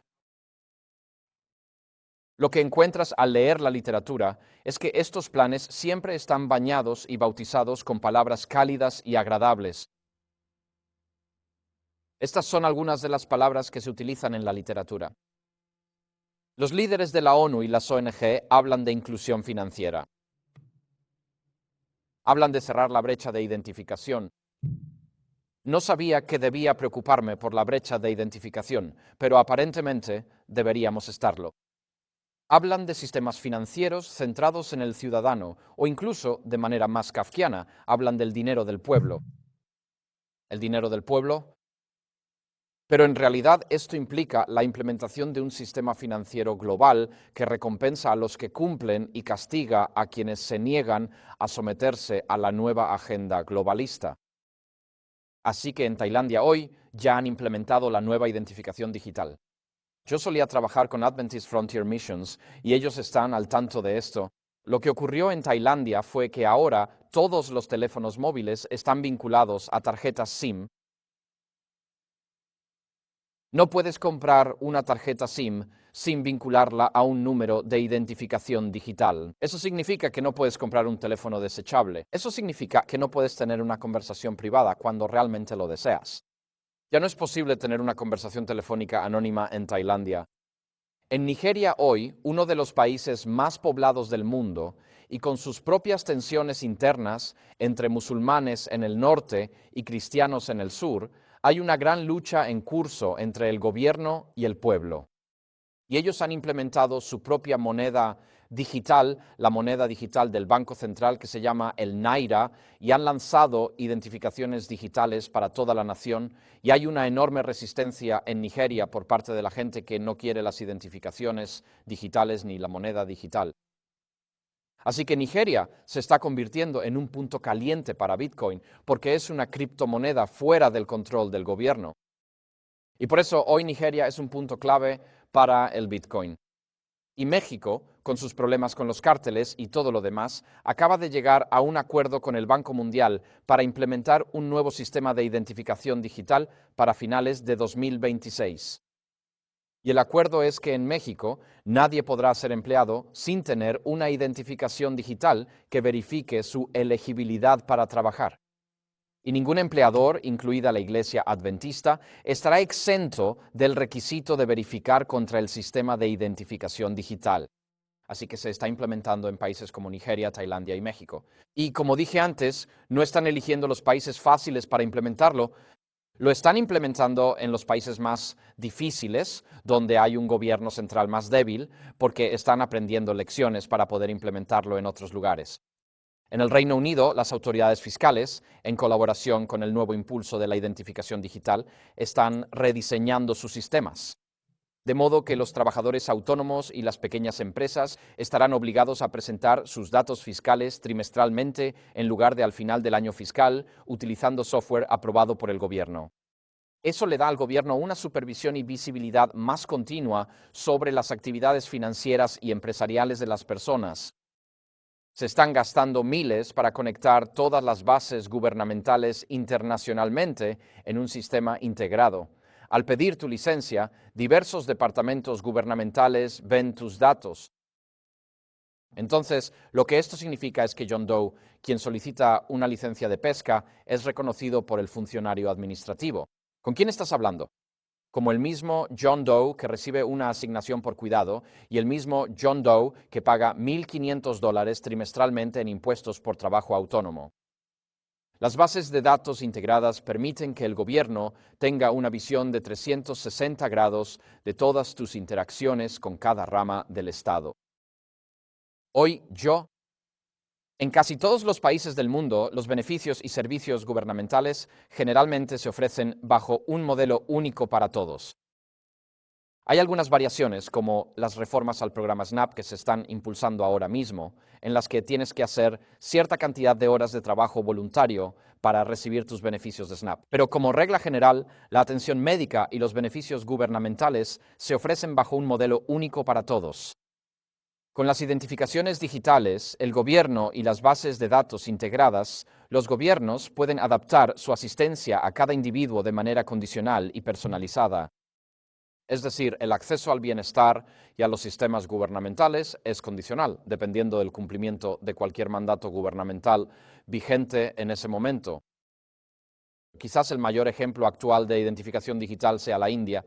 lo que encuentras al leer la literatura es que estos planes siempre están bañados y bautizados con palabras cálidas y agradables. Estas son algunas de las palabras que se utilizan en la literatura. Los líderes de la ONU y las ONG hablan de inclusión financiera. Hablan de cerrar la brecha de identificación. No sabía que debía preocuparme por la brecha de identificación, pero aparentemente deberíamos estarlo. Hablan de sistemas financieros centrados en el ciudadano, o incluso, de manera más kafkiana, hablan del dinero del pueblo. El dinero del pueblo. Pero en realidad esto implica la implementación de un sistema financiero global que recompensa a los que cumplen y castiga a quienes se niegan a someterse a la nueva agenda globalista. Así que en Tailandia hoy ya han implementado la nueva identificación digital. Yo solía trabajar con Adventist Frontier Missions y ellos están al tanto de esto. Lo que ocurrió en Tailandia fue que ahora todos los teléfonos móviles están vinculados a tarjetas SIM. No puedes comprar una tarjeta SIM sin vincularla a un número de identificación digital. Eso significa que no puedes comprar un teléfono desechable. Eso significa que no puedes tener una conversación privada cuando realmente lo deseas. Ya no es posible tener una conversación telefónica anónima en Tailandia. En Nigeria hoy, uno de los países más poblados del mundo, y con sus propias tensiones internas entre musulmanes en el norte y cristianos en el sur, hay una gran lucha en curso entre el gobierno y el pueblo. Y ellos han implementado su propia moneda digital, la moneda digital del Banco Central que se llama el Naira, y han lanzado identificaciones digitales para toda la nación. Y hay una enorme resistencia en Nigeria por parte de la gente que no quiere las identificaciones digitales ni la moneda digital. Así que Nigeria se está convirtiendo en un punto caliente para Bitcoin porque es una criptomoneda fuera del control del gobierno. Y por eso hoy Nigeria es un punto clave para el Bitcoin. Y México, con sus problemas con los cárteles y todo lo demás, acaba de llegar a un acuerdo con el Banco Mundial para implementar un nuevo sistema de identificación digital para finales de 2026. Y el acuerdo es que en México nadie podrá ser empleado sin tener una identificación digital que verifique su elegibilidad para trabajar. Y ningún empleador, incluida la Iglesia Adventista, estará exento del requisito de verificar contra el sistema de identificación digital. Así que se está implementando en países como Nigeria, Tailandia y México. Y como dije antes, no están eligiendo los países fáciles para implementarlo. Lo están implementando en los países más difíciles, donde hay un gobierno central más débil, porque están aprendiendo lecciones para poder implementarlo en otros lugares. En el Reino Unido, las autoridades fiscales, en colaboración con el nuevo impulso de la identificación digital, están rediseñando sus sistemas. De modo que los trabajadores autónomos y las pequeñas empresas estarán obligados a presentar sus datos fiscales trimestralmente en lugar de al final del año fiscal, utilizando software aprobado por el gobierno. Eso le da al gobierno una supervisión y visibilidad más continua sobre las actividades financieras y empresariales de las personas. Se están gastando miles para conectar todas las bases gubernamentales internacionalmente en un sistema integrado. Al pedir tu licencia, diversos departamentos gubernamentales ven tus datos. Entonces, lo que esto significa es que John Doe, quien solicita una licencia de pesca, es reconocido por el funcionario administrativo. ¿Con quién estás hablando? Como el mismo John Doe que recibe una asignación por cuidado y el mismo John Doe que paga $1,500 trimestralmente en impuestos por trabajo autónomo. Las bases de datos integradas permiten que el gobierno tenga una visión de 360 grados de todas tus interacciones con cada rama del Estado. Hoy en casi todos los países del mundo, los beneficios y servicios gubernamentales generalmente se ofrecen bajo un modelo único para todos. Hay algunas variaciones, como las reformas al programa SNAP que se están impulsando ahora mismo, en las que tienes que hacer cierta cantidad de horas de trabajo voluntario para recibir tus beneficios de SNAP. Pero como regla general, la atención médica y los beneficios gubernamentales se ofrecen bajo un modelo único para todos. Con las identificaciones digitales, el gobierno y las bases de datos integradas, los gobiernos pueden adaptar su asistencia a cada individuo de manera condicional y personalizada. Es decir, el acceso al bienestar y a los sistemas gubernamentales es condicional, dependiendo del cumplimiento de cualquier mandato gubernamental vigente en ese momento. Quizás el mayor ejemplo actual de identificación digital sea la India.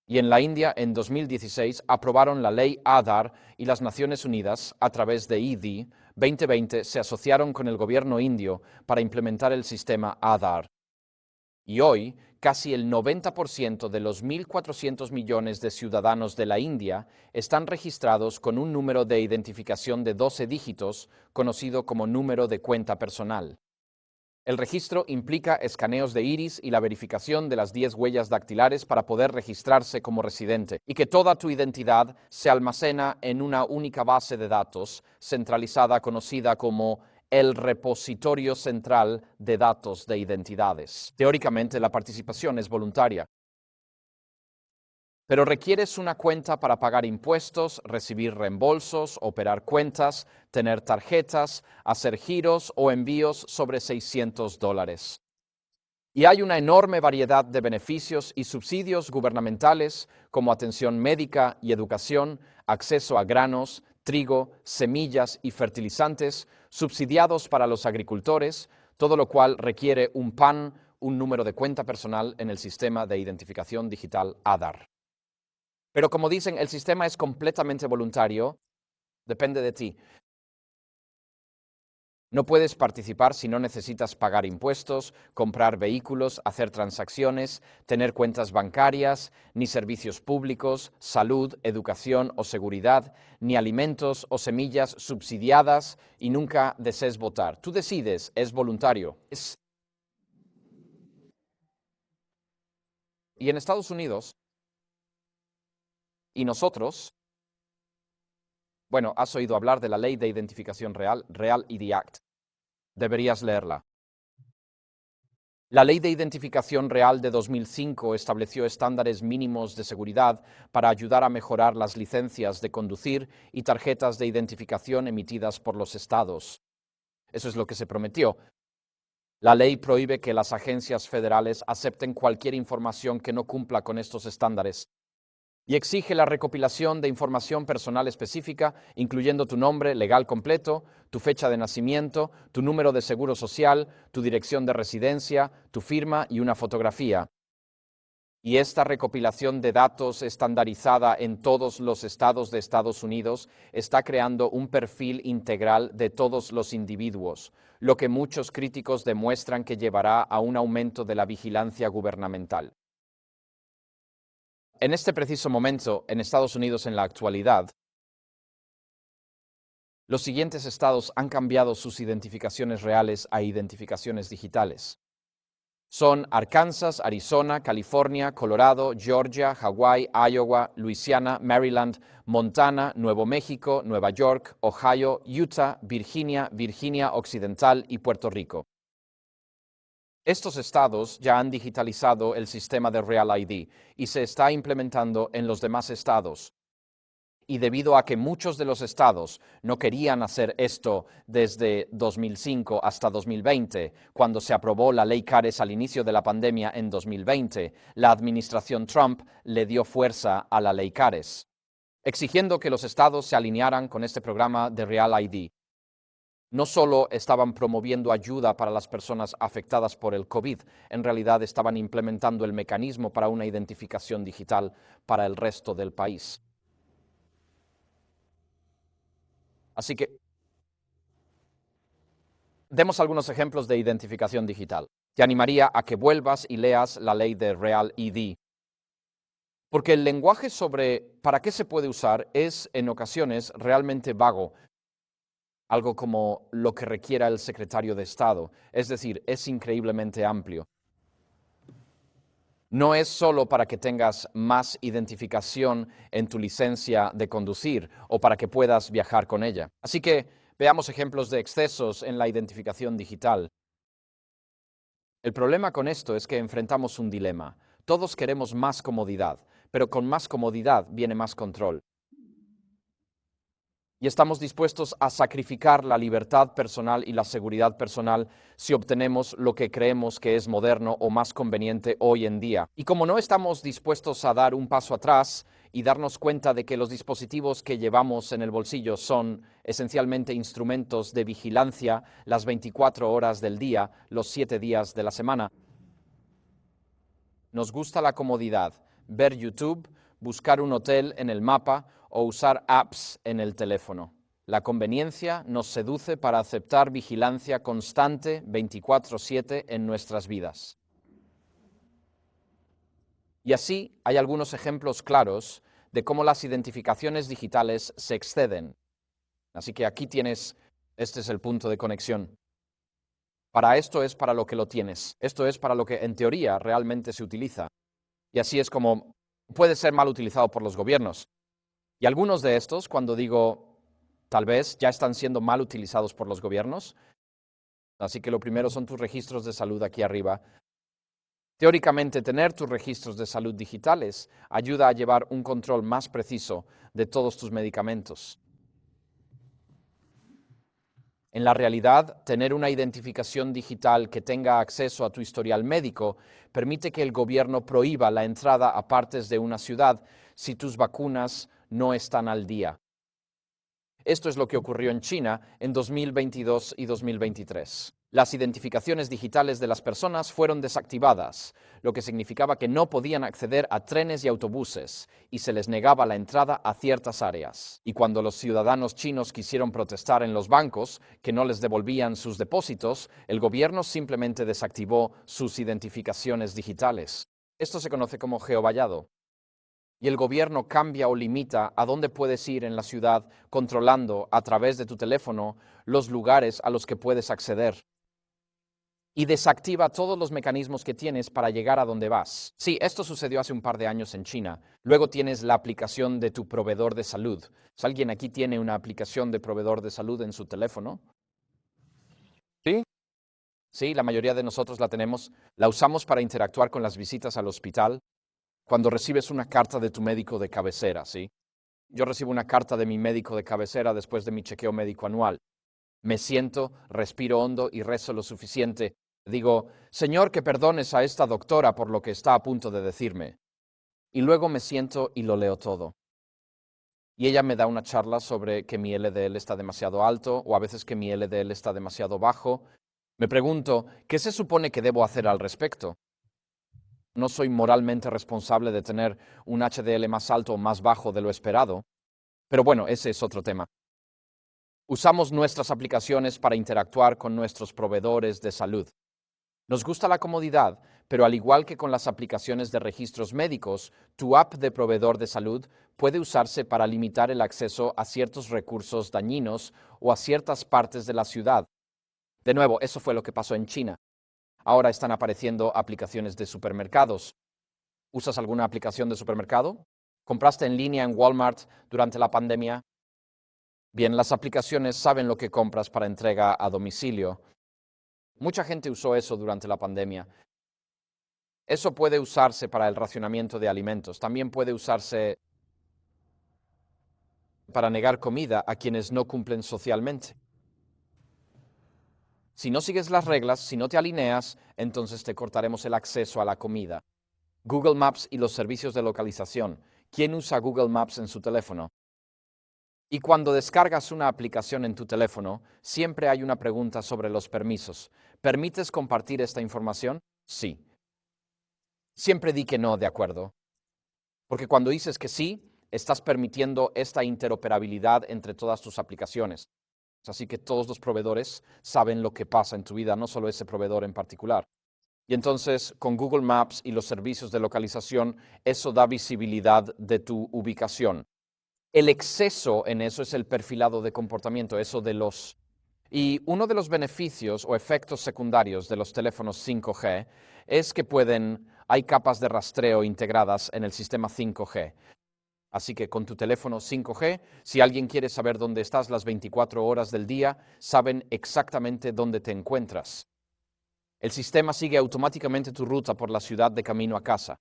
Y en la India, en 2016, aprobaron la ley Aadhaar y las Naciones Unidas, a través de ED 2020, se asociaron con el gobierno indio para implementar el sistema Aadhaar. Y hoy, casi el 90% de los 1.400 millones de ciudadanos de la India están registrados con un número de identificación de 12 dígitos, conocido como número de cuenta personal. El registro implica escaneos de iris y la verificación de las 10 huellas dactilares para poder registrarse como residente, y que toda tu identidad se almacena en una única base de datos centralizada conocida como el repositorio central de datos de identidades. Teóricamente, la participación es voluntaria, pero requieres una cuenta para pagar impuestos, recibir reembolsos, operar cuentas, tener tarjetas, hacer giros o envíos sobre $600. Y hay una enorme variedad de beneficios y subsidios gubernamentales como atención médica y educación, acceso a granos, trigo, semillas y fertilizantes, subsidiados para los agricultores, todo lo cual requiere un PAN, un número de cuenta personal en el sistema de identificación digital Aadhaar. Pero como dicen, el sistema es completamente voluntario, depende de ti. No puedes participar si no necesitas pagar impuestos, comprar vehículos, hacer transacciones, tener cuentas bancarias, ni servicios públicos, salud, educación o seguridad, ni alimentos o semillas subsidiadas y nunca desees votar. Tú decides, es voluntario. Y en Estados Unidos, y nosotros, bueno, has oído hablar de la Ley de Identificación Real ID Act. Deberías leerla. La Ley de Identificación Real de 2005 estableció estándares mínimos de seguridad para ayudar a mejorar las licencias de conducir y tarjetas de identificación emitidas por los estados. Eso es lo que se prometió. La ley prohíbe que las agencias federales acepten cualquier información que no cumpla con estos estándares y exige la recopilación de información personal específica, incluyendo tu nombre legal completo, tu fecha de nacimiento, tu número de seguro social, tu dirección de residencia, tu firma y una fotografía. Y esta recopilación de datos estandarizada en todos los estados de Estados Unidos está creando un perfil integral de todos los individuos, lo que muchos críticos demuestran que llevará a un aumento de la vigilancia gubernamental. En este preciso momento, en Estados Unidos en la actualidad, los siguientes estados han cambiado sus identificaciones reales a identificaciones digitales. Son Arkansas, Arizona, California, Colorado, Georgia, Hawái, Iowa, Luisiana, Maryland, Montana, Nuevo México, Nueva York, Ohio, Utah, Virginia, Virginia Occidental y Puerto Rico. Estos estados ya han digitalizado el sistema de Real ID y se está implementando en los demás estados. Y debido a que muchos de los estados no querían hacer esto desde 2005 hasta 2020, cuando se aprobó la ley CARES al inicio de la pandemia en 2020, la administración Trump le dio fuerza a la ley CARES, exigiendo que los estados se alinearan con este programa de Real ID. No solo estaban promoviendo ayuda para las personas afectadas por el COVID, en realidad estaban implementando el mecanismo para una identificación digital para el resto del país. Así que demos algunos ejemplos de identificación digital. Te animaría a que vuelvas y leas la ley de Real ID, porque el lenguaje sobre para qué se puede usar es en ocasiones realmente vago, algo como lo que requiera el secretario de Estado, es decir, es increíblemente amplio. No es solo para que tengas más identificación en tu licencia de conducir o para que puedas viajar con ella. Así que veamos ejemplos de excesos en la identificación digital. El problema con esto es que enfrentamos un dilema. Todos queremos más comodidad, pero con más comodidad viene más control. Y estamos dispuestos a sacrificar la libertad personal y la seguridad personal si obtenemos lo que creemos que es moderno o más conveniente hoy en día. Y como no estamos dispuestos a dar un paso atrás y darnos cuenta de que los dispositivos que llevamos en el bolsillo son esencialmente instrumentos de vigilancia las 24 horas del día, los 7 días de la semana, nos gusta la comodidad, ver YouTube, buscar un hotel en el mapa o usar apps en el teléfono. La conveniencia nos seduce para aceptar vigilancia constante 24/7 en nuestras vidas. Y así hay algunos ejemplos claros de cómo las identificaciones digitales se exceden. Así que aquí tienes, este es el punto de conexión. Para esto es para lo que lo tienes. Esto es para lo que en teoría realmente se utiliza. Y así es como puede ser mal utilizado por los gobiernos. Y algunos de estos, cuando digo tal vez, ya están siendo mal utilizados por los gobiernos. Así que lo primero son tus registros de salud aquí arriba. Teóricamente, tener tus registros de salud digitales ayuda a llevar un control más preciso de todos tus medicamentos. En la realidad, tener una identificación digital que tenga acceso a tu historial médico permite que el gobierno prohíba la entrada a partes de una ciudad si tus vacunas no están al día. Esto es lo que ocurrió en China en 2022 y 2023. Las identificaciones digitales de las personas fueron desactivadas, lo que significaba que no podían acceder a trenes y autobuses, y se les negaba la entrada a ciertas áreas. Y cuando los ciudadanos chinos quisieron protestar en los bancos, que no les devolvían sus depósitos, el gobierno simplemente desactivó sus identificaciones digitales. Esto se conoce como geovallado. Y el gobierno cambia o limita a dónde puedes ir en la ciudad, controlando a través de tu teléfono los lugares a los que puedes acceder. Y desactiva todos los mecanismos que tienes para llegar a donde vas. Sí, esto sucedió hace un par de años en China. Luego tienes la aplicación de tu proveedor de salud. Si alguien aquí tiene una aplicación de proveedor de salud en su teléfono, Sí, sí, la mayoría de nosotros la tenemos. La usamos para interactuar con las visitas al hospital. Cuando recibes una carta de tu médico de cabecera, ¿sí? Yo recibo una carta de mi médico de cabecera después de mi chequeo médico anual. Me siento, respiro hondo y rezo lo suficiente. Digo, Señor, que perdones a esta doctora por lo que está a punto de decirme. Y luego me siento y lo leo todo. Y ella me da una charla sobre que mi LDL está demasiado alto o a veces que mi LDL está demasiado bajo. Me pregunto, ¿qué se supone que debo hacer al respecto? No soy moralmente responsable de tener un HDL más alto o más bajo de lo esperado. Pero bueno, ese es otro tema. Usamos nuestras aplicaciones para interactuar con nuestros proveedores de salud. Nos gusta la comodidad, pero al igual que con las aplicaciones de registros médicos, tu app de proveedor de salud puede usarse para limitar el acceso a ciertos recursos dañinos o a ciertas partes de la ciudad. De nuevo, eso fue lo que pasó en China. Ahora están apareciendo aplicaciones de supermercados. ¿Usas alguna aplicación de supermercado? ¿Compraste en línea en Walmart durante la pandemia? Bien, las aplicaciones saben lo que compras para entrega a domicilio. Mucha gente usó eso durante la pandemia. Eso puede usarse para el racionamiento de alimentos. También puede usarse para negar comida a quienes no cumplen socialmente. Si no sigues las reglas, si no te alineas, entonces te cortaremos el acceso a la comida. Google Maps y los servicios de localización. ¿Quién usa Google Maps en su teléfono? Y cuando descargas una aplicación en tu teléfono, siempre hay una pregunta sobre los permisos. ¿Permites compartir esta información? Sí. Siempre di que no, ¿de acuerdo? Porque cuando dices que sí, estás permitiendo esta interoperabilidad entre todas tus aplicaciones. Así que todos los proveedores saben lo que pasa en tu vida, no solo ese proveedor en particular. Y entonces, con Google Maps y los servicios de localización, eso da visibilidad de tu ubicación. El exceso en eso es el perfilado de comportamiento, eso de los... Y uno de los beneficios o efectos secundarios de los teléfonos 5G es que hay capas de rastreo integradas en el sistema 5G. Así que con tu teléfono 5G, si alguien quiere saber dónde estás las 24 horas del día, saben exactamente dónde te encuentras. El sistema sigue automáticamente tu ruta por la ciudad de camino a casa.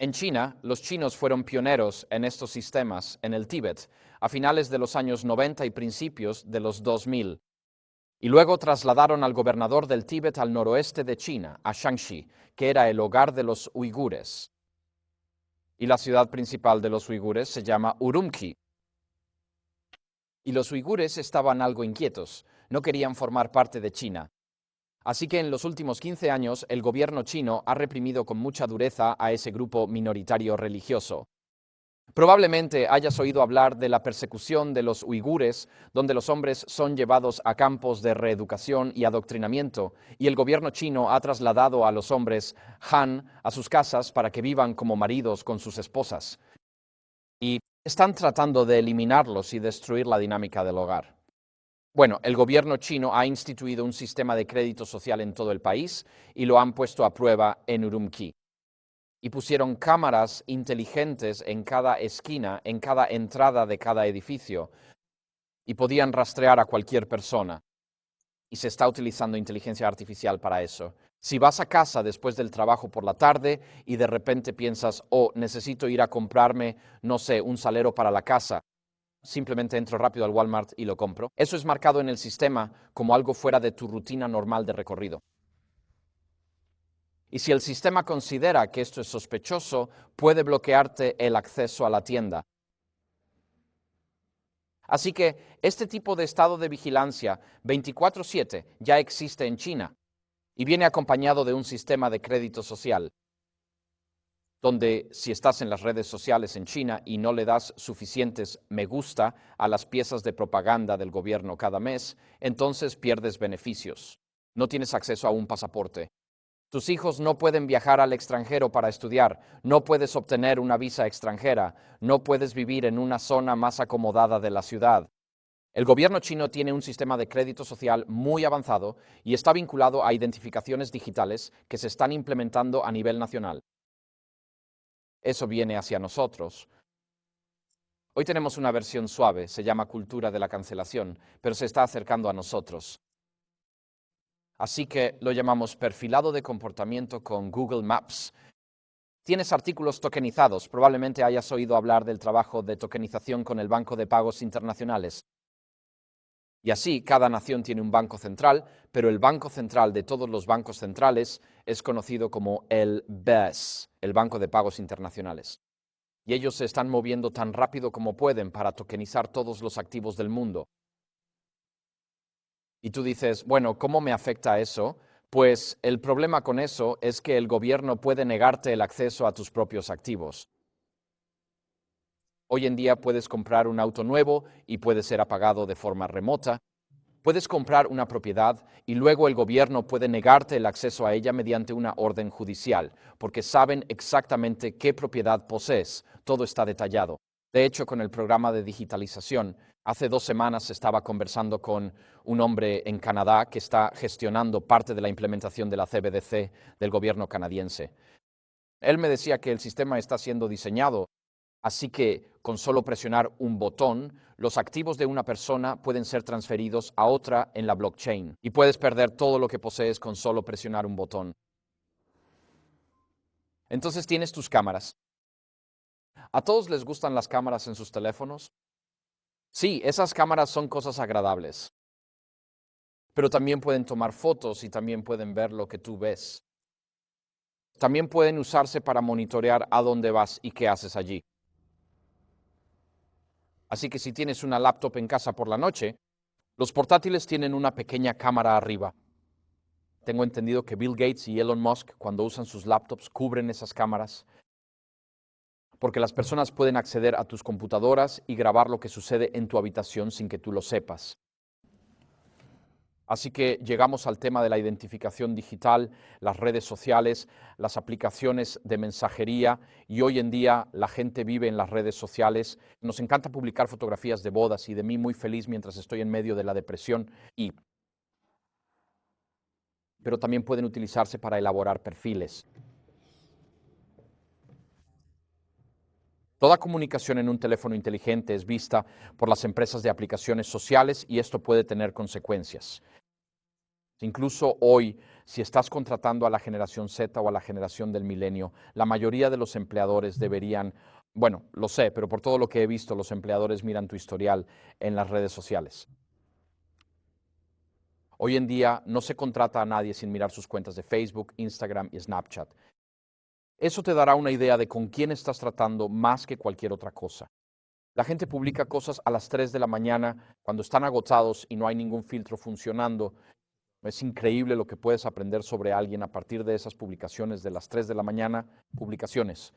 En China, los chinos fueron pioneros en estos sistemas en el Tíbet a finales de los años 90 y principios de los 2000. Y luego trasladaron al gobernador del Tíbet al noroeste de China, a Shanxi, que era el hogar de los uigures. Y la ciudad principal de los uigures se llama Urumqi. Y los uigures estaban algo inquietos, no querían formar parte de China. Así que en los últimos 15 años el gobierno chino ha reprimido con mucha dureza a ese grupo minoritario religioso. Probablemente hayas oído hablar de la persecución de los uigures, donde los hombres son llevados a campos de reeducación y adoctrinamiento, y el gobierno chino ha trasladado a los hombres Han a sus casas para que vivan como maridos con sus esposas. Y están tratando de eliminarlos y destruir la dinámica del hogar. Bueno, el gobierno chino ha instituido un sistema de crédito social en todo el país y lo han puesto a prueba en Urumqi. Y pusieron cámaras inteligentes en cada esquina, en cada entrada de cada edificio, y podían rastrear a cualquier persona. Y se está utilizando inteligencia artificial para eso. Si vas a casa después del trabajo por la tarde y de repente piensas, oh, necesito ir a comprarme, no sé, un salero para la casa, simplemente entro rápido al Walmart y lo compro. Eso es marcado en el sistema como algo fuera de tu rutina normal de recorrido. Y si el sistema considera que esto es sospechoso, puede bloquearte el acceso a la tienda. Así que este tipo de estado de vigilancia 24/7 ya existe en China y viene acompañado de un sistema de crédito social, donde si estás en las redes sociales en China y no le das suficientes me gusta a las piezas de propaganda del gobierno cada mes, entonces pierdes beneficios. No tienes acceso a un pasaporte. Tus hijos no pueden viajar al extranjero para estudiar, no puedes obtener una visa extranjera, no puedes vivir en una zona más acomodada de la ciudad. El gobierno chino tiene un sistema de crédito social muy avanzado y está vinculado a identificaciones digitales que se están implementando a nivel nacional. Eso viene hacia nosotros. Hoy tenemos una versión suave, se llama cultura de la cancelación, pero se está acercando a nosotros. Así que lo llamamos perfilado de comportamiento con Google Maps. Tienes artículos tokenizados, probablemente hayas oído hablar del trabajo de tokenización con el Banco de Pagos Internacionales. Y así, cada nación tiene un banco central, pero el banco central de todos los bancos centrales es conocido como el BES, el Banco de Pagos Internacionales. Y ellos se están moviendo tan rápido como pueden para tokenizar todos los activos del mundo. Y tú dices, bueno, ¿cómo me afecta eso? Pues el problema con eso es que el gobierno puede negarte el acceso a tus propios activos. Hoy en día puedes comprar un auto nuevo y puede ser apagado de forma remota. Puedes comprar una propiedad y luego el gobierno puede negarte el acceso a ella mediante una orden judicial, porque saben exactamente qué propiedad posees. Todo está detallado. De hecho, con el programa de digitalización, hace 2 semanas estaba conversando con un hombre en Canadá que está gestionando parte de la implementación de la CBDC del gobierno canadiense. Él me decía que el sistema está siendo diseñado, así que con solo presionar un botón, los activos de una persona pueden ser transferidos a otra en la blockchain y puedes perder todo lo que posees con solo presionar un botón. Entonces tienes tus cámaras. ¿A todos les gustan las cámaras en sus teléfonos? Sí, esas cámaras son cosas agradables, pero también pueden tomar fotos y también pueden ver lo que tú ves. También pueden usarse para monitorear a dónde vas y qué haces allí. Así que si tienes una laptop en casa por la noche, los portátiles tienen una pequeña cámara arriba. Tengo entendido que Bill Gates y Elon Musk, cuando usan sus laptops, cubren esas cámaras, porque las personas pueden acceder a tus computadoras y grabar lo que sucede en tu habitación sin que tú lo sepas. Así que llegamos al tema de la identificación digital, las redes sociales, las aplicaciones de mensajería y hoy en día la gente vive en las redes sociales. Nos encanta publicar fotografías de bodas y de mí muy feliz mientras estoy en medio de la depresión, pero también pueden utilizarse para elaborar perfiles. Toda comunicación en un teléfono inteligente es vista por las empresas de aplicaciones sociales y esto puede tener consecuencias. Incluso hoy, si estás contratando a la generación Z o a la generación del milenio, la mayoría de los empleadores deberían, bueno, lo sé, pero por todo lo que he visto, los empleadores miran tu historial en las redes sociales. Hoy en día no se contrata a nadie sin mirar sus cuentas de Facebook, Instagram y Snapchat. Eso te dará una idea de con quién estás tratando más que cualquier otra cosa. La gente publica cosas a las 3 de la mañana cuando están agotados y no hay ningún filtro funcionando. Es increíble lo que puedes aprender sobre alguien a partir de esas publicaciones de las 3 de la mañana, publicaciones.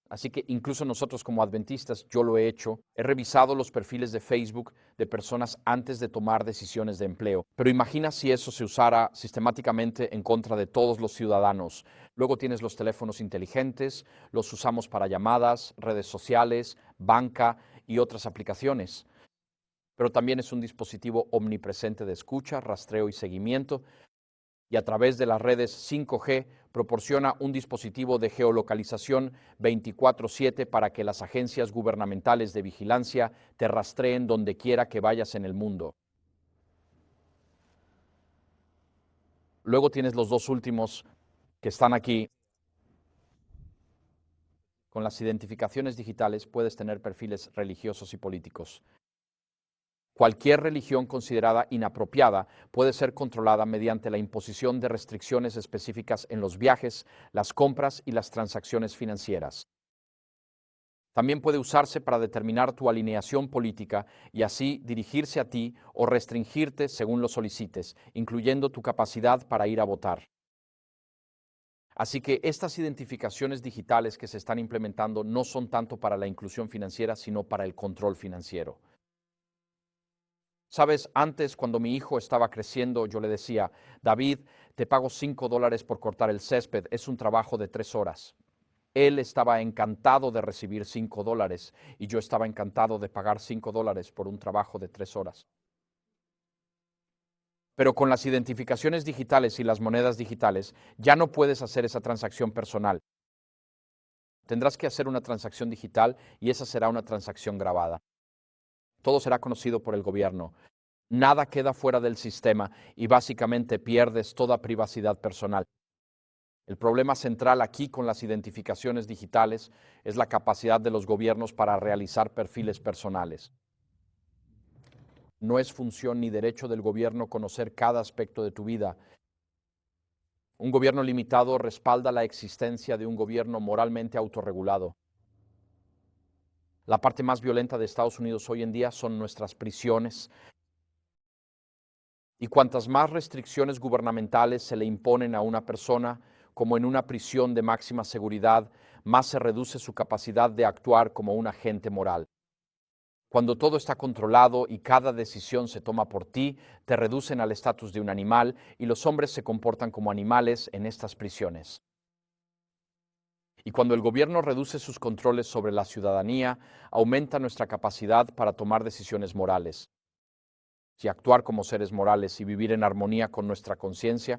Así que incluso nosotros como adventistas, yo lo he hecho, he revisado los perfiles de Facebook de personas antes de tomar decisiones de empleo. Pero imagina si eso se usara sistemáticamente en contra de todos los ciudadanos. Luego tienes los teléfonos inteligentes, los usamos para llamadas, redes sociales, banca y otras aplicaciones. Pero también es un dispositivo omnipresente de escucha, rastreo y seguimiento, y a través de las redes 5G proporciona un dispositivo de geolocalización 24/7 para que las agencias gubernamentales de vigilancia te rastreen donde quiera que vayas en el mundo. Luego tienes los dos últimos que están aquí. Con las identificaciones digitales puedes tener perfiles religiosos y políticos. Cualquier religión considerada inapropiada puede ser controlada mediante la imposición de restricciones específicas en los viajes, las compras y las transacciones financieras. También puede usarse para determinar tu alineación política y así dirigirse a ti o restringirte según lo solicites, incluyendo tu capacidad para ir a votar. Así que estas identificaciones digitales que se están implementando no son tanto para la inclusión financiera, sino para el control financiero. Sabes, antes cuando mi hijo estaba creciendo, yo le decía, David, te pago $5 por cortar el césped, es un trabajo de 3 horas. Él estaba encantado de recibir $5 y yo estaba encantado de pagar $5 por un trabajo de 3 horas. Pero con las identificaciones digitales y las monedas digitales, ya no puedes hacer esa transacción personal. Tendrás que hacer una transacción digital y esa será una transacción grabada. Todo será conocido por el gobierno. Nada queda fuera del sistema y básicamente pierdes toda privacidad personal. El problema central aquí con las identificaciones digitales es la capacidad de los gobiernos para realizar perfiles personales. No es función ni derecho del gobierno conocer cada aspecto de tu vida. Un gobierno limitado respalda la existencia de un gobierno moralmente autorregulado. La parte más violenta de Estados Unidos hoy en día son nuestras prisiones. Y cuantas más restricciones gubernamentales se le imponen a una persona, como en una prisión de máxima seguridad, más se reduce su capacidad de actuar como un agente moral. Cuando todo está controlado y cada decisión se toma por ti, te reducen al estatus de un animal y los hombres se comportan como animales en estas prisiones. Y cuando el gobierno reduce sus controles sobre la ciudadanía, aumenta nuestra capacidad para tomar decisiones morales y actuar como seres morales y vivir en armonía con nuestra conciencia.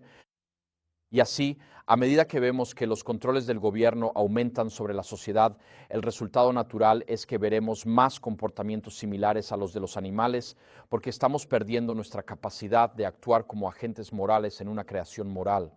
Y así, a medida que vemos que los controles del gobierno aumentan sobre la sociedad, el resultado natural es que veremos más comportamientos similares a los de los animales, porque estamos perdiendo nuestra capacidad de actuar como agentes morales en una creación moral.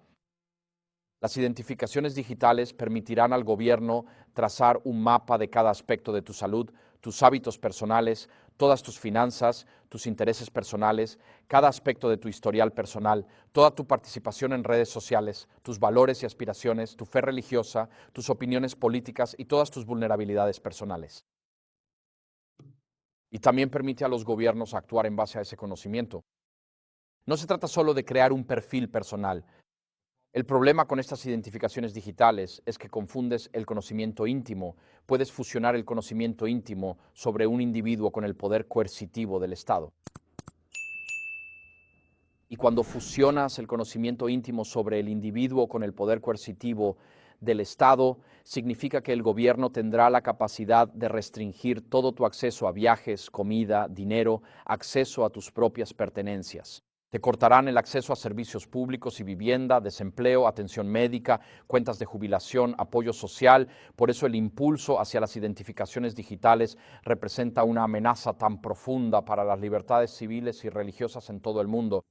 Las identificaciones digitales permitirán al gobierno trazar un mapa de cada aspecto de tu salud, tus hábitos personales, todas tus finanzas, tus intereses personales, cada aspecto de tu historial personal, toda tu participación en redes sociales, tus valores y aspiraciones, tu fe religiosa, tus opiniones políticas y todas tus vulnerabilidades personales. Y también permite a los gobiernos actuar en base a ese conocimiento. No se trata solo de crear un perfil personal. El problema con estas identificaciones digitales es que confundes el conocimiento íntimo. Puedes fusionar el conocimiento íntimo sobre un individuo con el poder coercitivo del Estado. Y cuando fusionas el conocimiento íntimo sobre el individuo con el poder coercitivo del Estado, significa que el gobierno tendrá la capacidad de restringir todo tu acceso a viajes, comida, dinero, acceso a tus propias pertenencias. Te cortarán el acceso a servicios públicos y vivienda, desempleo, atención médica, cuentas de jubilación, apoyo social. Por eso el impulso hacia las identificaciones digitales representa una amenaza tan profunda para las libertades civiles y religiosas en todo el mundo.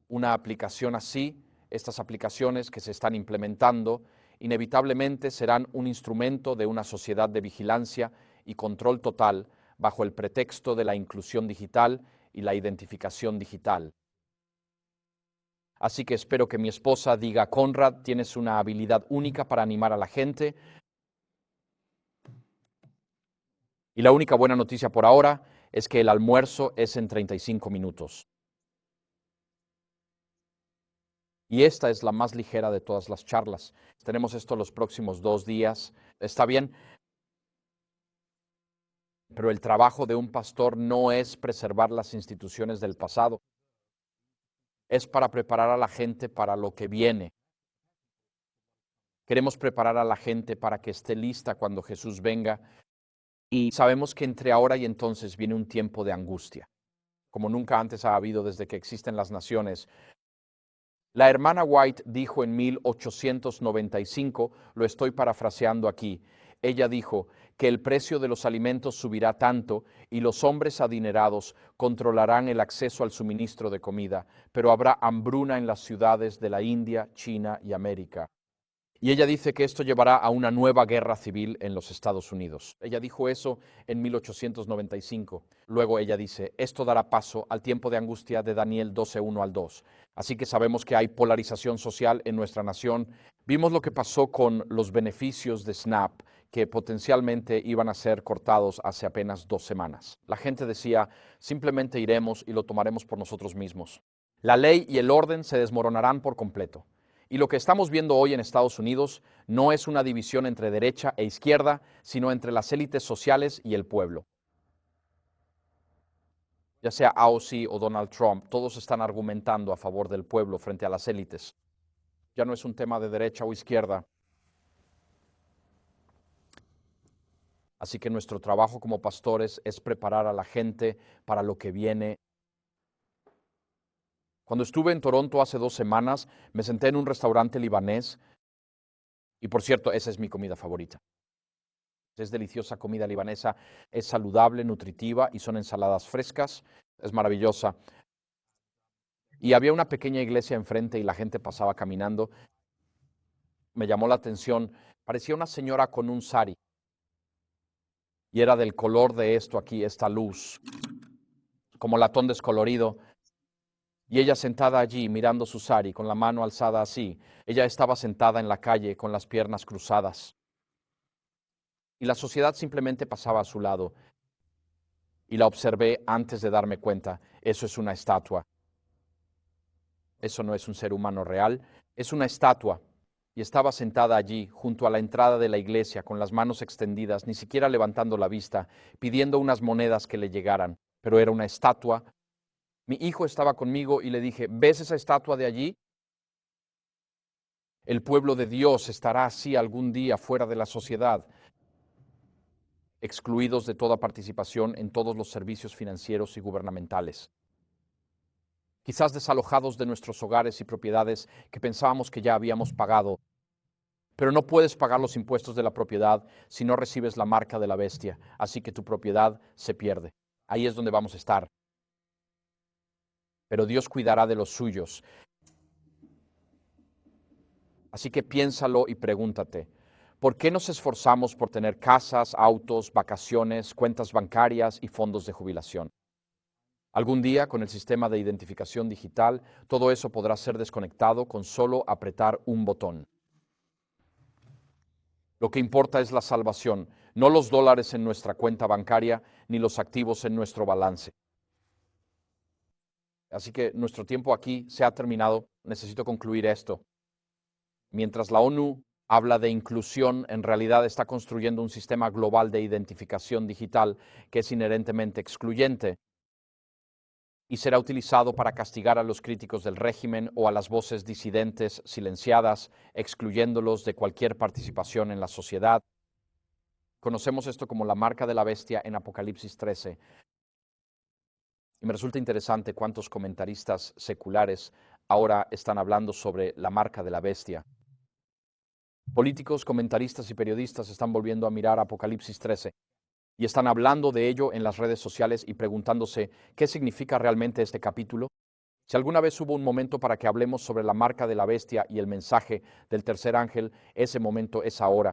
Una aplicación así, estas aplicaciones que se están implementando, inevitablemente serán un instrumento de una sociedad de vigilancia y control total bajo el pretexto de la inclusión digital y la identificación digital. Así que espero que mi esposa diga, Conrad, tienes una habilidad única para animar a la gente. Y la única buena noticia por ahora es que el almuerzo es en 35 minutos. Y esta es la más ligera de todas las charlas. Tenemos esto los próximos 2 días. ¿Está bien? Pero el trabajo de un pastor no es preservar las instituciones del pasado. Es para preparar a la gente para lo que viene. Queremos preparar a la gente para que esté lista cuando Jesús venga. Y sabemos que entre ahora y entonces viene un tiempo de angustia, como nunca antes ha habido desde que existen las naciones. La hermana White dijo en 1895, lo estoy parafraseando aquí, ella dijo que el precio de los alimentos subirá tanto y los hombres adinerados controlarán el acceso al suministro de comida, pero habrá hambruna en las ciudades de la India, China y América. Y ella dice que esto llevará a una nueva guerra civil en los Estados Unidos. Ella dijo eso en 1895. Luego ella dice, esto dará paso al tiempo de angustia de Daniel 12:1 al 2. Así que sabemos que hay polarización social en nuestra nación. Vimos lo que pasó con los beneficios de SNAP, que potencialmente iban a ser cortados hace apenas 2 semanas. La gente decía, simplemente iremos y lo tomaremos por nosotros mismos. La ley y el orden se desmoronarán por completo. Y lo que estamos viendo hoy en Estados Unidos no es una división entre derecha e izquierda, sino entre las élites sociales y el pueblo. Ya sea AOC o Donald Trump, todos están argumentando a favor del pueblo frente a las élites. Ya no es un tema de derecha o izquierda. Así que nuestro trabajo como pastores es preparar a la gente para lo que viene. Cuando estuve en Toronto hace 2 semanas, me senté en un restaurante libanés y, por cierto, esa es mi comida favorita. Es deliciosa comida libanesa, es saludable, nutritiva y son ensaladas frescas, es maravillosa. Y había una pequeña iglesia enfrente y la gente pasaba caminando. Me llamó la atención, parecía una señora con un sari y era del color de esto aquí, esta luz, como latón descolorido. Y ella sentada allí mirando su sari con la mano alzada así. Ella estaba sentada en la calle con las piernas cruzadas. Y la sociedad simplemente pasaba a su lado. Y la observé antes de darme cuenta. Eso es una estatua. Eso no es un ser humano real. Es una estatua. Y estaba sentada allí, junto a la entrada de la iglesia, con las manos extendidas, ni siquiera levantando la vista, pidiendo unas monedas que le llegaran. Pero era una estatua. Mi hijo estaba conmigo y le dije, ¿ves esa estatua de allí? El pueblo de Dios estará así algún día fuera de la sociedad, excluidos de toda participación en todos los servicios financieros y gubernamentales. Quizás desalojados de nuestros hogares y propiedades que pensábamos que ya habíamos pagado. Pero no puedes pagar los impuestos de la propiedad si no recibes la marca de la bestia, así que tu propiedad se pierde. Ahí es donde vamos a estar. Pero Dios cuidará de los suyos. Así que piénsalo y pregúntate, ¿por qué nos esforzamos por tener casas, autos, vacaciones, cuentas bancarias y fondos de jubilación? Algún día, con el sistema de identificación digital, todo eso podrá ser desconectado con solo apretar un botón. Lo que importa es la salvación, no los dólares en nuestra cuenta bancaria ni los activos en nuestro balance. Así que nuestro tiempo aquí se ha terminado. Necesito concluir esto. Mientras la ONU habla de inclusión, en realidad está construyendo un sistema global de identificación digital que es inherentemente excluyente y será utilizado para castigar a los críticos del régimen o a las voces disidentes silenciadas, excluyéndolos de cualquier participación en la sociedad. Conocemos esto como la marca de la bestia en Apocalipsis 13. Y me resulta interesante cuántos comentaristas seculares ahora están hablando sobre la marca de la bestia. Políticos, comentaristas y periodistas están volviendo a mirar Apocalipsis 13 y están hablando de ello en las redes sociales y preguntándose qué significa realmente este capítulo. Si alguna vez hubo un momento para que hablemos sobre la marca de la bestia y el mensaje del tercer ángel, ese momento es ahora.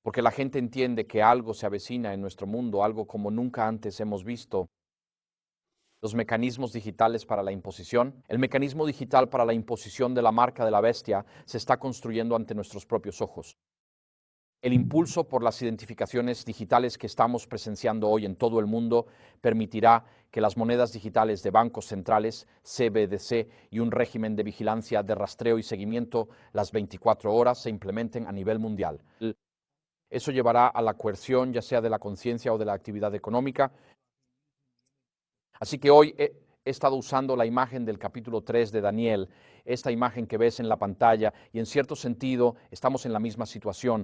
Porque la gente entiende que algo se avecina en nuestro mundo, algo como nunca antes hemos visto. Los mecanismos digitales para la imposición. El mecanismo digital para la imposición de la marca de la bestia se está construyendo ante nuestros propios ojos. El impulso por las identificaciones digitales que estamos presenciando hoy en todo el mundo permitirá que las monedas digitales de bancos centrales, CBDC y un régimen de vigilancia, de rastreo y seguimiento las 24 horas se implementen a nivel mundial. Eso llevará a la coerción, ya sea de la conciencia o de la actividad económica. Así que hoy he estado usando la imagen del capítulo 3 de Daniel, esta imagen que ves en la pantalla, y en cierto sentido estamos en la misma situación.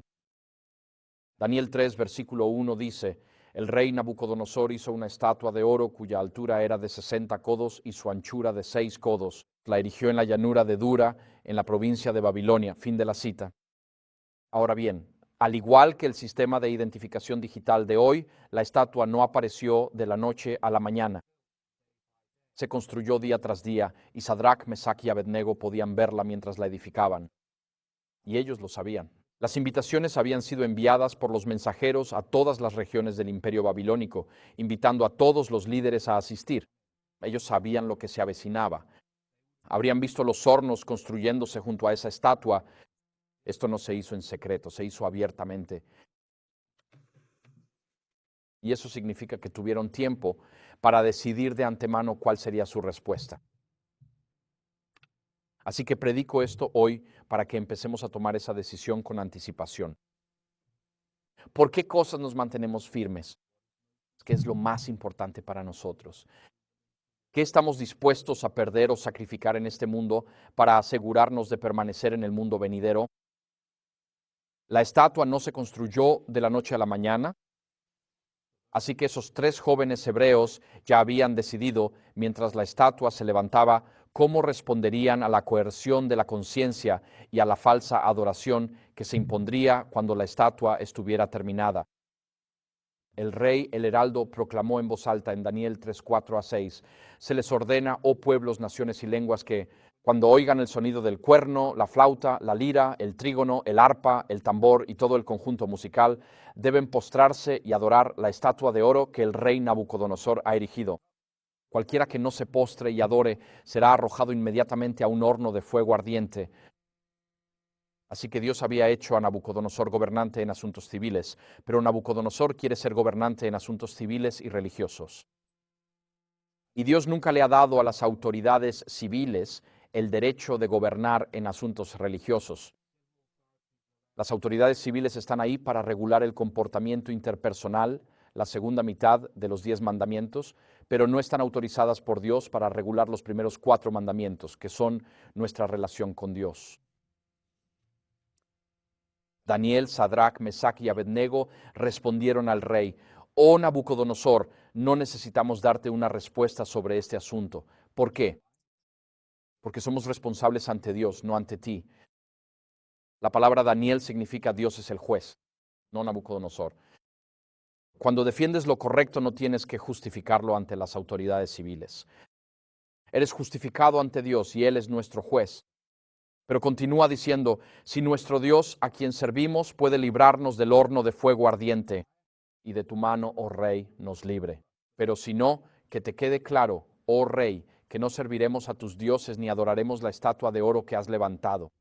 Daniel 3, versículo 1 dice, el rey Nabucodonosor hizo una estatua de oro cuya altura era de 60 codos y su anchura de 6 codos. La erigió en la llanura de Dura, en la provincia de Babilonia. Fin de la cita. Ahora bien, al igual que el sistema de identificación digital de hoy, la estatua no apareció de la noche a la mañana. Se construyó día tras día y Sadrach, Mesach y Abednego podían verla mientras la edificaban. Y ellos lo sabían. Las invitaciones habían sido enviadas por los mensajeros a todas las regiones del imperio babilónico, invitando a todos los líderes a asistir. Ellos sabían lo que se avecinaba. Habrían visto los hornos construyéndose junto a esa estatua. Esto no se hizo en secreto, se hizo abiertamente. Y eso significa que tuvieron tiempo para decidir de antemano cuál sería su respuesta. Así que predico esto hoy para que empecemos a tomar esa decisión con anticipación. ¿Por qué cosas nos mantenemos firmes? ¿Qué es lo más importante para nosotros? ¿Qué estamos dispuestos a perder o sacrificar en este mundo para asegurarnos de permanecer en el mundo venidero? La estatua no se construyó de la noche a la mañana, así que esos 3 jóvenes hebreos ya habían decidido, mientras la estatua se levantaba, cómo responderían a la coerción de la conciencia y a la falsa adoración que se impondría cuando la estatua estuviera terminada. El rey, el heraldo, proclamó en voz alta en Daniel 3:4-6, se les ordena, oh pueblos, naciones y lenguas, que cuando oigan el sonido del cuerno, la flauta, la lira, el trígono, el arpa, el tambor y todo el conjunto musical, deben postrarse y adorar la estatua de oro que el rey Nabucodonosor ha erigido. Cualquiera que no se postre y adore será arrojado inmediatamente a un horno de fuego ardiente. Así que Dios había hecho a Nabucodonosor gobernante en asuntos civiles, pero Nabucodonosor quiere ser gobernante en asuntos civiles y religiosos. Y Dios nunca le ha dado a las autoridades civiles el derecho de gobernar en asuntos religiosos. Las autoridades civiles están ahí para regular el comportamiento interpersonal, la segunda mitad de los 10 mandamientos, pero no están autorizadas por Dios para regular los primeros 4 mandamientos, que son nuestra relación con Dios. Daniel, Sadrach, Mesach y Abednego respondieron al rey: oh Nabucodonosor, no necesitamos darte una respuesta sobre este asunto. ¿Por qué? Porque somos responsables ante Dios, no ante ti. La palabra Daniel significa Dios es el juez, no Nabucodonosor. Cuando defiendes lo correcto no tienes que justificarlo ante las autoridades civiles. Eres justificado ante Dios y Él es nuestro juez. Pero continúa diciendo: si nuestro Dios, a quien servimos, puede librarnos del horno de fuego ardiente, y de tu mano, oh rey, nos libre. Pero si no, que te quede claro, oh rey, que no serviremos a tus dioses ni adoraremos la estatua de oro que has levantado.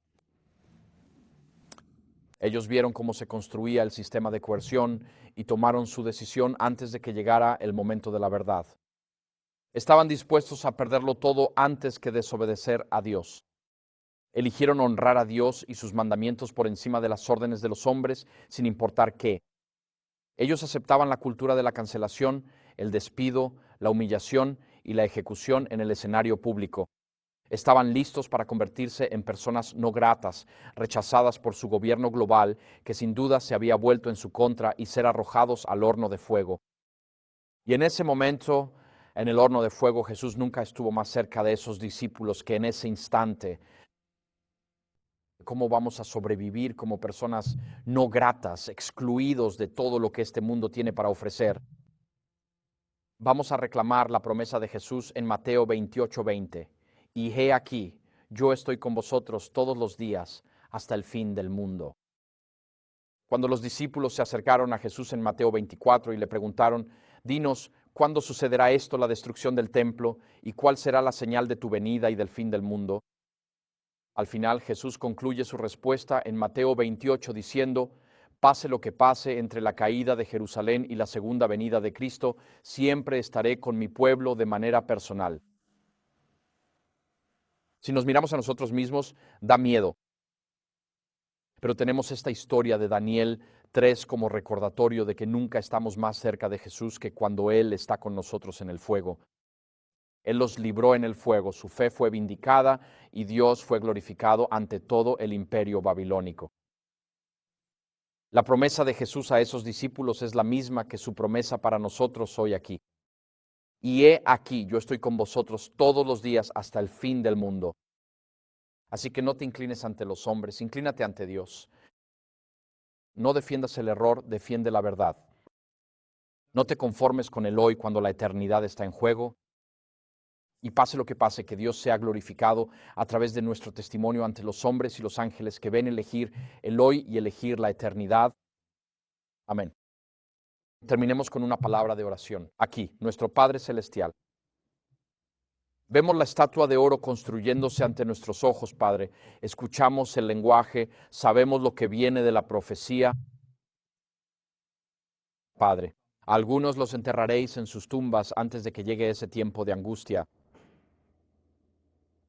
Ellos vieron cómo se construía el sistema de coerción y tomaron su decisión antes de que llegara el momento de la verdad. Estaban dispuestos a perderlo todo antes que desobedecer a Dios. Eligieron honrar a Dios y sus mandamientos por encima de las órdenes de los hombres, sin importar qué. Ellos aceptaban la cultura de la cancelación, el despido, la humillación y la ejecución en el escenario público. Estaban listos para convertirse en personas no gratas, rechazadas por su gobierno global, que sin duda se había vuelto en su contra, y ser arrojados al horno de fuego. Y en ese momento, en el horno de fuego, Jesús nunca estuvo más cerca de esos discípulos que en ese instante. ¿Cómo vamos a sobrevivir como personas no gratas, excluidos de todo lo que este mundo tiene para ofrecer? Vamos a reclamar la promesa de Jesús en Mateo 28:20. Y he aquí, yo estoy con vosotros todos los días hasta el fin del mundo. Cuando los discípulos se acercaron a Jesús en Mateo 24 y le preguntaron: dinos, ¿cuándo sucederá esto, la destrucción del templo? ¿Y cuál será la señal de tu venida y del fin del mundo? Al final Jesús concluye su respuesta en Mateo 28 diciendo: pase lo que pase entre la caída de Jerusalén y la segunda venida de Cristo, siempre estaré con mi pueblo de manera personal. Si nos miramos a nosotros mismos, da miedo. Pero tenemos esta historia de Daniel 3 como recordatorio de que nunca estamos más cerca de Jesús que cuando Él está con nosotros en el fuego. Él los libró en el fuego, su fe fue vindicada y Dios fue glorificado ante todo el imperio babilónico. La promesa de Jesús a esos discípulos es la misma que su promesa para nosotros hoy aquí. Y he aquí, yo estoy con vosotros todos los días hasta el fin del mundo. Así que no te inclines ante los hombres, inclínate ante Dios. No defiendas el error, defiende la verdad. No te conformes con el hoy cuando la eternidad está en juego. Y pase lo que pase, que Dios sea glorificado a través de nuestro testimonio ante los hombres y los ángeles que ven elegir el hoy y elegir la eternidad. Amén. Terminemos con una palabra de oración. Aquí, nuestro Padre Celestial. Vemos la estatua de oro construyéndose ante nuestros ojos, Padre. Escuchamos el lenguaje, sabemos lo que viene de la profecía. Padre, A algunos los enterraréis en sus tumbas antes de que llegue ese tiempo de angustia.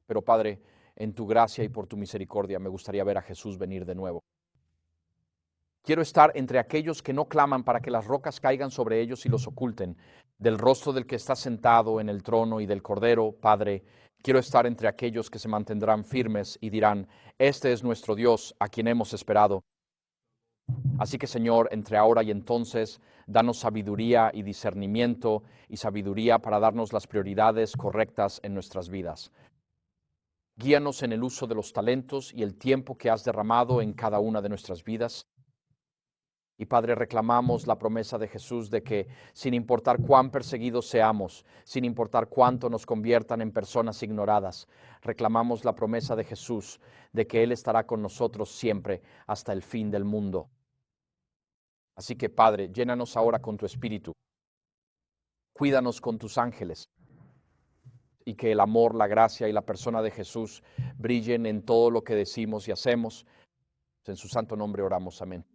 Pero Padre, en tu gracia y por tu misericordia me gustaría ver a Jesús venir de nuevo. Quiero estar entre aquellos que no claman para que las rocas caigan sobre ellos y los oculten, del rostro del que está sentado en el trono y del Cordero, Padre. Quiero estar entre aquellos que se mantendrán firmes y dirán, este es nuestro Dios, a quien hemos esperado. Así que, Señor, entre ahora y entonces, danos sabiduría y discernimiento y sabiduría para darnos las prioridades correctas en nuestras vidas. Guíanos en el uso de los talentos y el tiempo que has derramado en cada una de nuestras vidas. Y Padre, reclamamos la promesa de Jesús de que sin importar cuán perseguidos seamos, sin importar cuánto nos conviertan en personas ignoradas, reclamamos la promesa de Jesús de que Él estará con nosotros siempre hasta el fin del mundo. Así que Padre, llénanos ahora con tu Espíritu, cuídanos con tus ángeles y que el amor, la gracia y la persona de Jesús brillen en todo lo que decimos y hacemos. En su santo nombre oramos, amén.